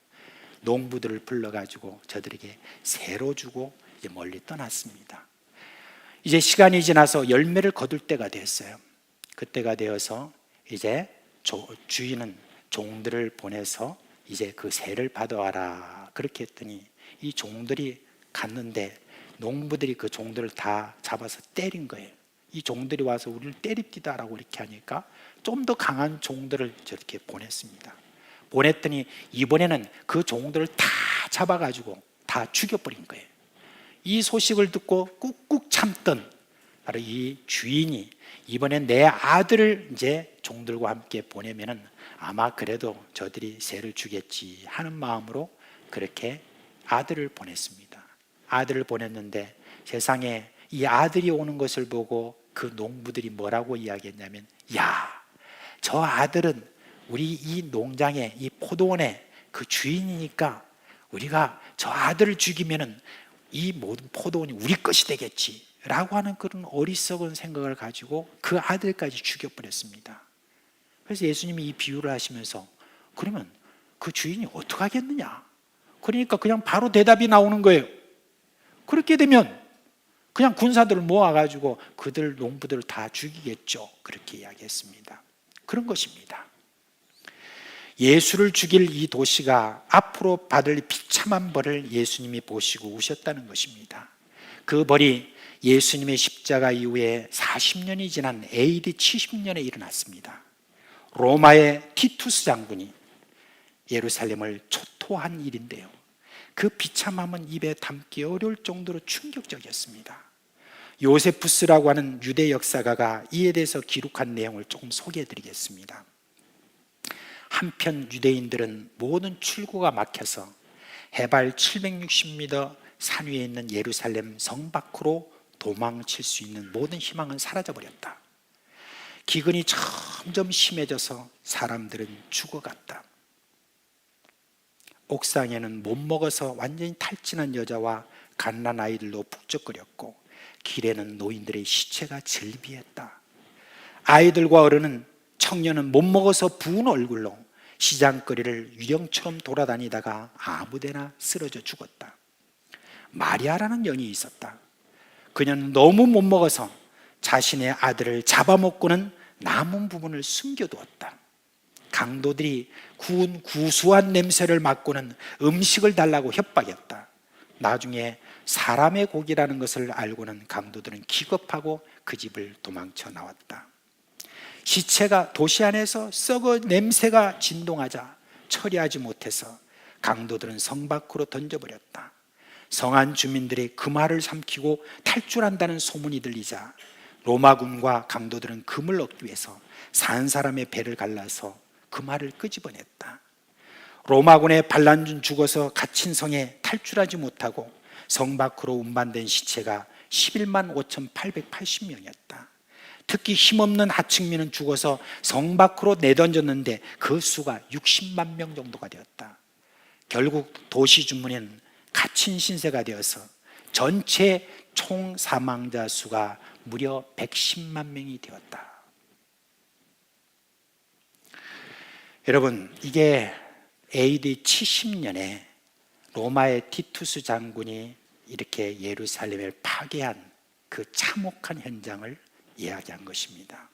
농부들을 불러가지고 저들에게 새로 주고 이제 멀리 떠났습니다. 이제 시간이 지나서 열매를 거둘 때가 됐어요. 그때가 되어서 이제 주인은 종들을 보내서 이제 그 새를 받아와라 그렇게 했더니 이 종들이 갔는데 농부들이 그 종들을 다 잡아서 때린 거예요. 이 종들이 와서 우리를 때립디다라고 이렇게 하니까 좀 더 강한 종들을 저렇게 보냈습니다. 보냈더니 이번에는 그 종들을 다 잡아가지고 다 죽여버린 거예요. 이 소식을 듣고 꾹꾹 참던 바로 이 주인이 이번엔 내 아들을 이제 종들과 함께 보내면은 아마 그래도 저들이 새를 주겠지 하는 마음으로 그렇게 아들을 보냈습니다. 아들을 보냈는데 세상에 이 아들이 오는 것을 보고 그 농부들이 뭐라고 이야기했냐면, 야, 저 아들은 우리 이 농장의 이 포도원의 그 주인이니까 우리가 저 아들을 죽이면은 이 모든 포도원이 우리 것이 되겠지 라고 하는 그런 어리석은 생각을 가지고 그 아들까지 죽여버렸습니다. 그래서 예수님이 이 비유를 하시면서 그러면 그 주인이 어떻게 하겠느냐. 그러니까 그냥 바로 대답이 나오는 거예요. 그렇게 되면 그냥 군사들을 모아가지고 그들 농부들을 다 죽이겠죠. 그렇게 이야기했습니다. 그런 것입니다. 예수를 죽일 이 도시가 앞으로 받을 비참한 벌을 예수님이 보시고 우셨다는 것입니다. 그 벌이 예수님의 십자가 이후에 40년이 지난 AD 70년에 일어났습니다. 로마의 티투스 장군이 예루살렘을 초토한 일인데요. 그 비참함은 입에 담기 어려울 정도로 충격적이었습니다. 요세푸스라고 하는 유대 역사가가 이에 대해서 기록한 내용을 조금 소개해드리겠습니다. 한편 유대인들은 모든 출구가 막혀서 해발 760m 산 위에 있는 예루살렘 성 밖으로 도망칠 수 있는 모든 희망은 사라져버렸다. 기근이 점점 심해져서 사람들은 죽어갔다. 옥상에는 못 먹어서 완전히 탈진한 여자와 갓난 아이들로 북적거렸고 길에는 노인들의 시체가 즐비했다. 아이들과 어른은 청년은 못 먹어서 부은 얼굴로 시장거리를 유령처럼 돌아다니다가 아무데나 쓰러져 죽었다. 마리아라는 여인이 있었다. 그녀는 너무 못 먹어서 자신의 아들을 잡아먹고는 남은 부분을 숨겨두었다. 강도들이 구운 구수한 냄새를 맡고는 음식을 달라고 협박했다. 나중에 사람의 고기라는 것을 알고는 강도들은 기겁하고 그 집을 도망쳐 나왔다. 시체가 도시 안에서 썩어 냄새가 진동하자 처리하지 못해서 강도들은 성 밖으로 던져버렸다. 성안 주민들이 그 말을 삼키고 탈출한다는 소문이 들리자 로마군과 강도들은 금을 얻기 위해서 산 사람의 배를 갈라서 그 말을 끄집어냈다. 로마군의 반란군 죽어서 갇힌 성에 탈출하지 못하고 성 밖으로 운반된 시체가 11만 5,880명이었다. 특히 힘없는 하층민은 죽어서 성 밖으로 내던졌는데 그 수가 60만 명 정도가 되었다. 결국 도시 주민은 갇힌 신세가 되어서 전체 총 사망자 수가 무려 110만 명이 되었다. 여러분, 이게 AD 70년에 로마의 티투스 장군이 이렇게 예루살렘을 파괴한 그 참혹한 현장을 이야기한 것입니다.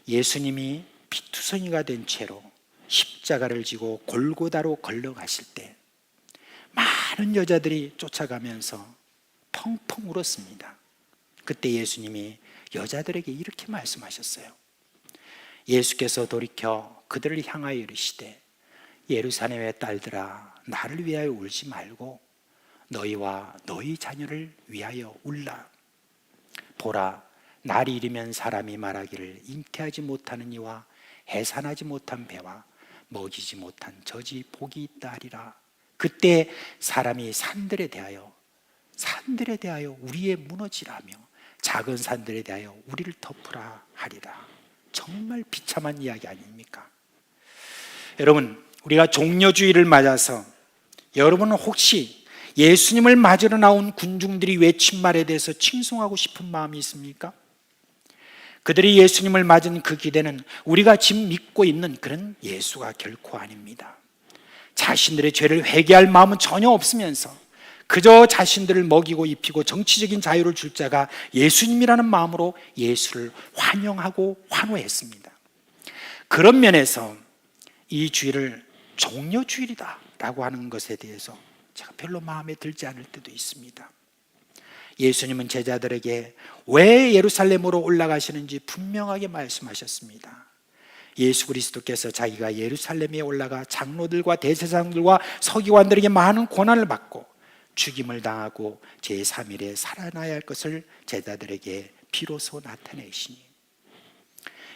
예수님이 피투성이가 된 채로 십자가를 지고 골고다로 걸려가실 때 많은 여자들이 쫓아가면서 펑펑 울었습니다. 그때 예수님이 여자들에게 이렇게 말씀하셨어요. 예수께서 돌이켜 그들을 향하여 이르시되 예루살렘의 딸들아, 나를 위하여 울지 말고 너희와 너희 자녀를 위하여 울라. 보라, 날이 이르면 사람이 말하기를 잉태하지 못하는 이와 해산하지 못한 배와 먹이지 못한 젖이 복이 있다 하리라. 그때 사람이 산들에 대하여 우리의 무너지라며 작은 산들에 대하여 우리를 덮으라 하리라. 정말 비참한 이야기 아닙니까? 여러분, 우리가 종려주의를 맞아서 여러분은 혹시 예수님을 맞으러 나온 군중들이 외친 말에 대해서 칭송하고 싶은 마음이 있습니까? 그들이 예수님을 맞은 그 기대는 우리가 지금 믿고 있는 그런 예수가 결코 아닙니다. 자신들의 죄를 회개할 마음은 전혀 없으면서 그저 자신들을 먹이고 입히고 정치적인 자유를 줄 자가 예수님이라는 마음으로 예수를 환영하고 환호했습니다. 그런 면에서 이 주일을 종려주일이다 라고 하는 것에 대해서 제가 별로 마음에 들지 않을 때도 있습니다. 예수님은 제자들에게 왜 예루살렘으로 올라가시는지 분명하게 말씀하셨습니다. 예수 그리스도께서 자기가 예루살렘에 올라가 장로들과 대제사장들과 서기관들에게 많은 고난을 받고 죽임을 당하고 제3일에 살아나야 할 것을 제자들에게 비로소 나타내시니,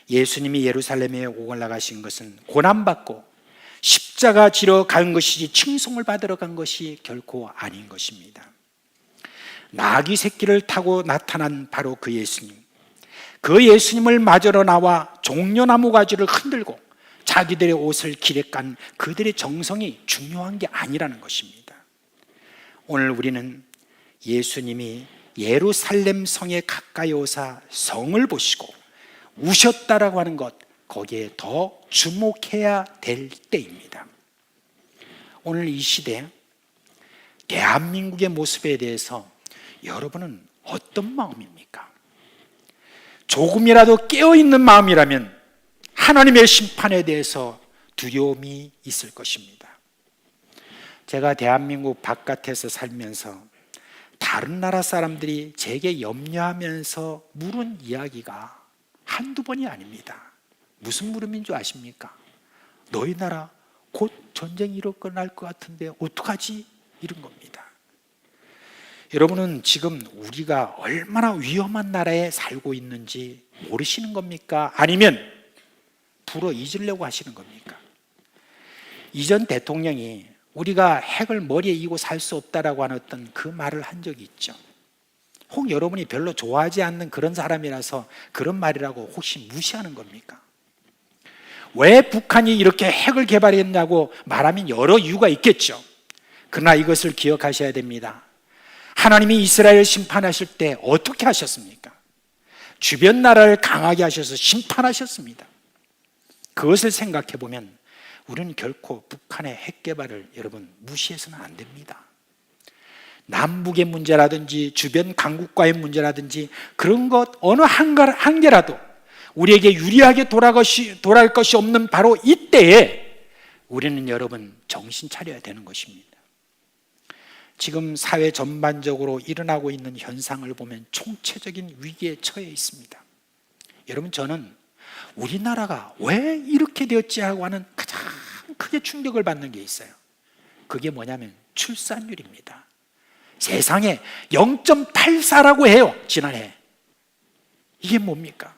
예수님이 예루살렘에 올라가신 것은 고난받고 십자가 지러 간 것이지 칭송을 받으러 간 것이 결코 아닌 것입니다. 나귀 새끼를 타고 나타난 바로 그 예수님, 그 예수님을 맞으러 나와 종려나무 가지를 흔들고 자기들의 옷을 길에 깐 그들의 정성이 중요한 게 아니라는 것입니다. 오늘 우리는 예수님이 예루살렘 성에 가까이 오사 성을 보시고 우셨다라고 하는 것, 거기에 더 주목해야 될 때입니다. 오늘 이 시대 대한민국의 모습에 대해서 여러분은 어떤 마음입니까? 조금이라도 깨어있는 마음이라면 하나님의 심판에 대해서 두려움이 있을 것입니다. 제가 대한민국 바깥에서 살면서 다른 나라 사람들이 제게 염려하면서 물은 이야기가 한두 번이 아닙니다. 무슨 물음인 줄 아십니까? 너희 나라 곧 전쟁이 일어날 것 같은데 어떡하지? 이런 겁니다. 여러분은 지금 우리가 얼마나 위험한 나라에 살고 있는지 모르시는 겁니까? 아니면 불어 잊으려고 하시는 겁니까? 이전 대통령이 우리가 핵을 머리에 이고 살 수 없다라고 하는 어떤 그 말을 한 적이 있죠. 혹 여러분이 별로 좋아하지 않는 그런 사람이라서 그런 말이라고 혹시 무시하는 겁니까? 왜 북한이 이렇게 핵을 개발했냐고 말하면 여러 이유가 있겠죠. 그러나 이것을 기억하셔야 됩니다. 하나님이 이스라엘 심판하실 때 어떻게 하셨습니까? 주변 나라를 강하게 하셔서 심판하셨습니다. 그것을 생각해 보면 우리는 결코 북한의 핵 개발을 여러분 무시해서는 안 됩니다. 남북의 문제라든지 주변 강국과의 문제라든지 그런 것 어느 한 개라도 우리에게 유리하게 돌아갈 것이 없는 바로 이때에 우리는 여러분 정신 차려야 되는 것입니다. 지금 사회 전반적으로 일어나고 있는 현상을 보면 총체적인 위기에 처해 있습니다. 여러분, 저는 우리나라가 왜 이렇게 되었지 하고 하는 가장 크게 충격을 받는 게 있어요. 그게 뭐냐면 출산율입니다. 세상에 0.84라고 해요, 지난해. 이게 뭡니까?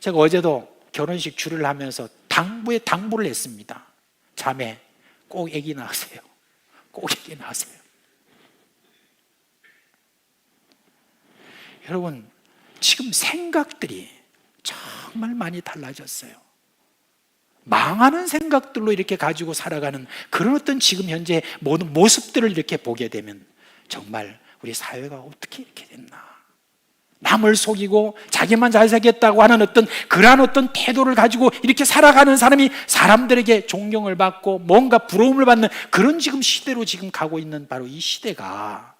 제가 어제도 결혼식 주례를 하면서 당부에 당부를 했습니다. 자매, 꼭 아기 낳으세요. 꼭 아기 낳으세요. 여러분, 지금 생각들이 정말 많이 달라졌어요. 망하는 생각들로 이렇게 가지고 살아가는 그런 어떤 지금 현재 모든 모습들을 이렇게 보게 되면 정말 우리 사회가 어떻게 이렇게 됐나. 남을 속이고 자기만 잘 살겠다고 하는 어떤 그러한 어떤 태도를 가지고 이렇게 살아가는 사람이 사람들에게 존경을 받고 뭔가 부러움을 받는 그런 지금 시대로 지금 가고 있는 바로 이 시대가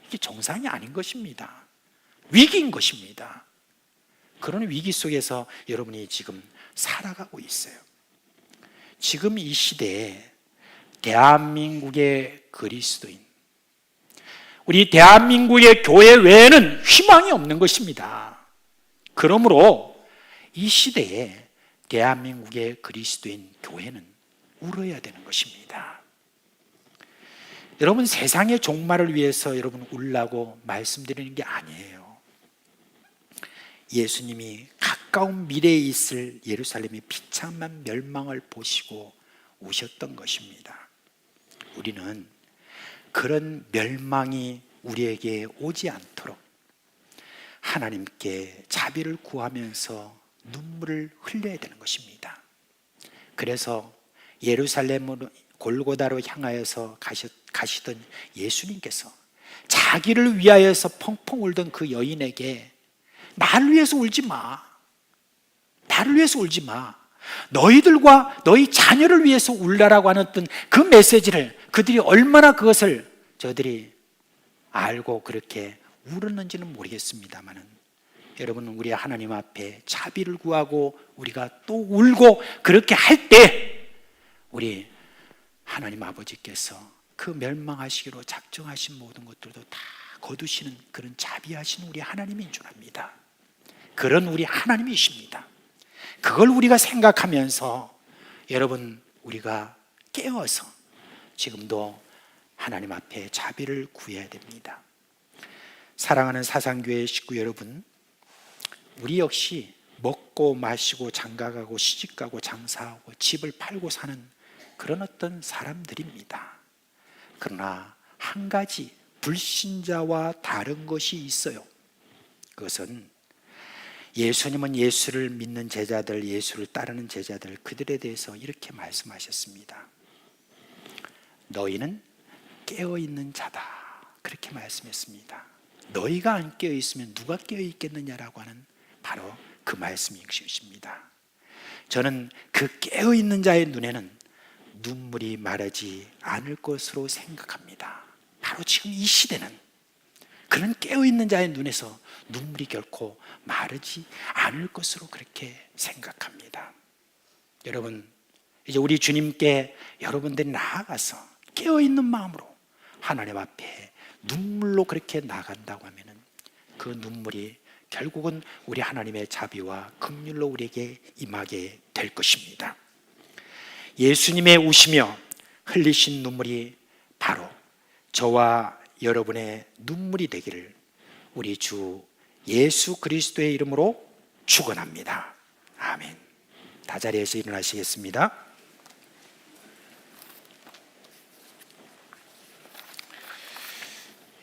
이게 정상이 아닌 것입니다. 위기인 것입니다. 그런 위기 속에서 여러분이 지금 살아가고 있어요. 지금 이 시대에 대한민국의 그리스도인, 우리 대한민국의 교회 외에는 희망이 없는 것입니다. 그러므로 이 시대에 대한민국의 그리스도인 교회는 울어야 되는 것입니다. 여러분, 세상의 종말을 위해서 여러분 울라고 말씀드리는 게 아니에요. 예수님이 가까운 미래에 있을 예루살렘의 비참한 멸망을 보시고 우셨던 것입니다. 우리는 그런 멸망이 우리에게 오지 않도록 하나님께 자비를 구하면서 눈물을 흘려야 되는 것입니다. 그래서 예루살렘으로 골고다로 향하여서 가시던 예수님께서 자기를 위하여서 펑펑 울던 그 여인에게 나를 위해서 울지 마. 나를 위해서 울지 마. 너희들과 너희 자녀를 위해서 울라라고 하는 어떤 그 메시지를 그들이 얼마나 그것을 저들이 알고 그렇게 울었는지는 모르겠습니다만은 여러분, 우리 하나님 앞에 자비를 구하고 우리가 또 울고 그렇게 할 때 우리 하나님 아버지께서 그 멸망하시기로 작정하신 모든 것들도 다 거두시는 그런 자비하신 우리 하나님인 줄 압니다. 그런 우리 하나님이십니다. 그걸 우리가 생각하면서 여러분, 우리가 깨어서 지금도 하나님 앞에 자비를 구해야 됩니다. 사랑하는 사상교회 식구 여러분, 우리 역시 먹고 마시고 장가가고 시집가고 장사하고 집을 팔고 사는 그런 어떤 사람들입니다. 그러나 한 가지 불신자와 다른 것이 있어요. 그것은 예수님은 예수를 믿는 제자들, 예수를 따르는 제자들, 그들에 대해서 이렇게 말씀하셨습니다. 너희는 깨어있는 자다, 그렇게 말씀했습니다. 너희가 안 깨어있으면 누가 깨어있겠느냐라고 하는 바로 그 말씀이십니다. 저는 그 깨어있는 자의 눈에는 눈물이 마르지 않을 것으로 생각합니다. 바로 지금 이 시대는 그런 깨어있는 자의 눈에서 눈물이 결코 마르지 않을 것으로 그렇게 생각합니다. 여러분, 이제 우리 주님께 여러분들이 나아가서 깨어있는 마음으로 하나님 앞에 눈물로 그렇게 나간다고 하면은 그 눈물이 결국은 우리 하나님의 자비와 긍휼로 우리에게 임하게 될 것입니다. 예수님의 우시며 흘리신 눈물이 바로 저와 여러분의 눈물이 되기를 우리 주 예수 그리스도의 이름으로 축원합니다. 아멘. 다 자리에서 일어나시겠습니다.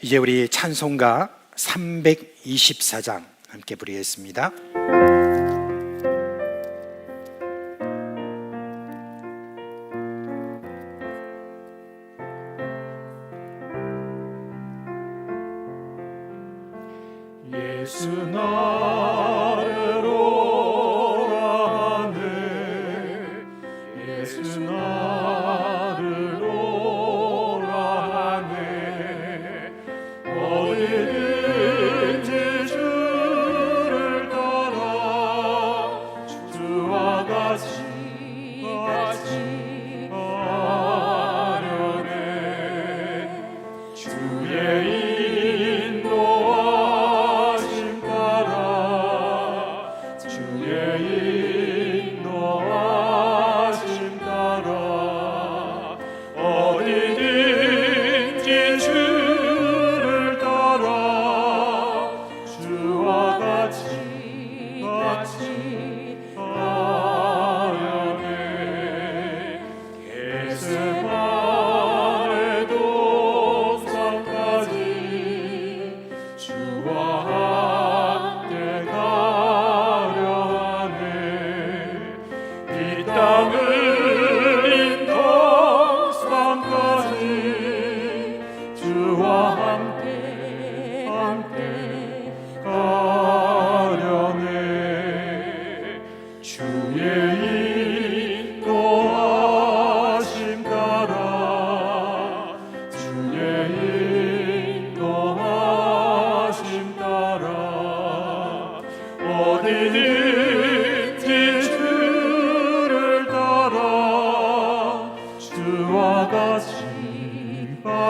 이제 우리 찬송가 324장 함께 부르겠습니다. 예수 나를 오라 하네 예수 나를 오라 하네 어디든지 주를 따라 주와 같이 하려네 주의 인도하심 따라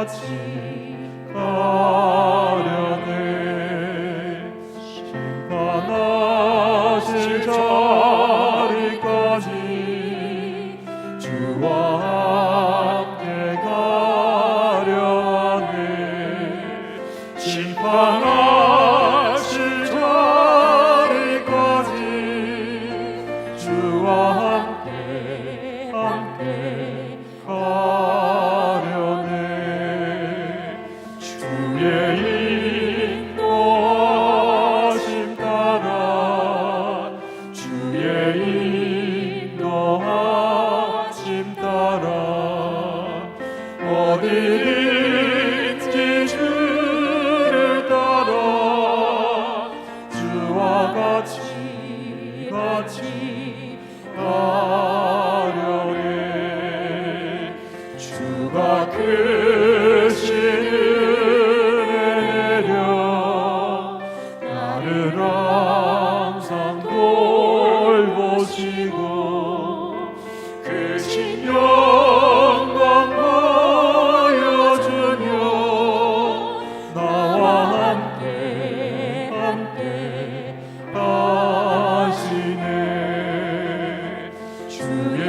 같이 가려네. 심판하실 자리까지 주와 함께 가려네. 심판하실 자리까지 주와 함께 가려네. 주의 인도하심 따라 주의 인도하심 따라 어디든지 주를 따라 주와 같이 가려네. 주가 크신 은혜 내려 나를 항상 돌보시고 크신 영광 보여주며 나와 함께 하시네. 주의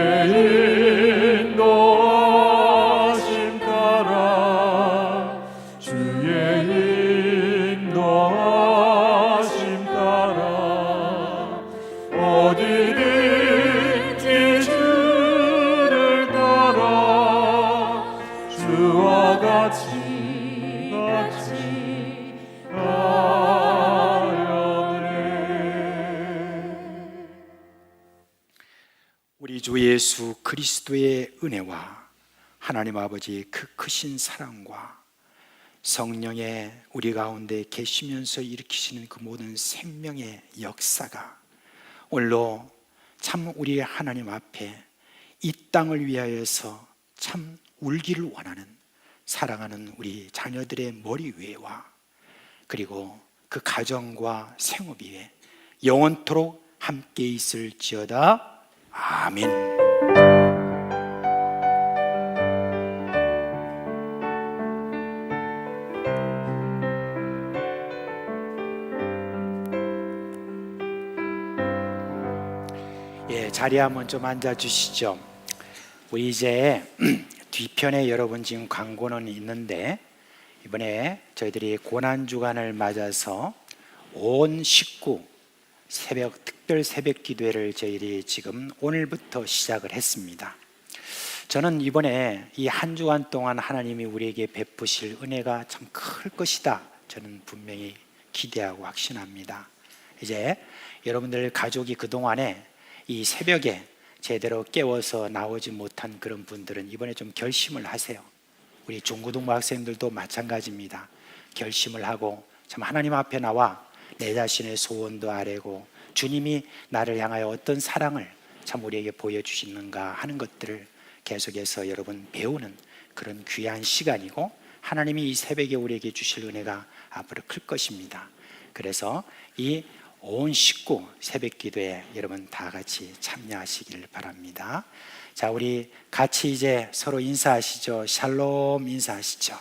인도하심 따라 주의 인도하심 따라 어디든지 주를 따라 주와 같이 가려네. 우리 주 예수 그리스도의 은혜와 하나님 아버지의 그 크신 사랑과 성령의 우리 가운데 계시면서 일으키시는 그 모든 생명의 역사가 오늘로 참 우리 하나님 앞에 이 땅을 위하여서 참 울기를 원하는 사랑하는 우리 자녀들의 머리 위에와 그리고 그 가정과 생업 위에 영원토록 함께 있을지어다. 아멘. 예, 자리에 한번 좀 앉아 주시죠. 우리 이제 뒤편에 여러분 지금 광고는 있는데 이번에 저희들이 고난주간을 맞아서 온 식구 특별 새벽 기도회를 저희들이 지금 오늘부터 시작을 했습니다. 저는 이번에 이 한 주간 동안 하나님이 우리에게 베푸실 은혜가 참 클 것이다. 저는 분명히 기대하고 확신합니다. 이제 여러분들 가족이 그동안에 이 새벽에 제대로 깨워서 나오지 못한 그런 분들은 이번에 좀 결심을 하세요. 우리 중고등부 학생들도 마찬가지입니다. 결심을 하고 참 하나님 앞에 나와 내 자신의 소원도 아뢰고 주님이 나를 향하여 어떤 사랑을 참 우리에게 보여주시는가 하는 것들을 계속해서 여러분 배우는 그런 귀한 시간이고 하나님이 이 새벽에 우리에게 주실 은혜가 앞으로 클 것입니다. 그래서 이 온 식구 새벽 기도에 여러분 다 같이 참여하시기를 바랍니다. 자, 우리 같이 이제 서로 인사하시죠. 샬롬 인사하시죠.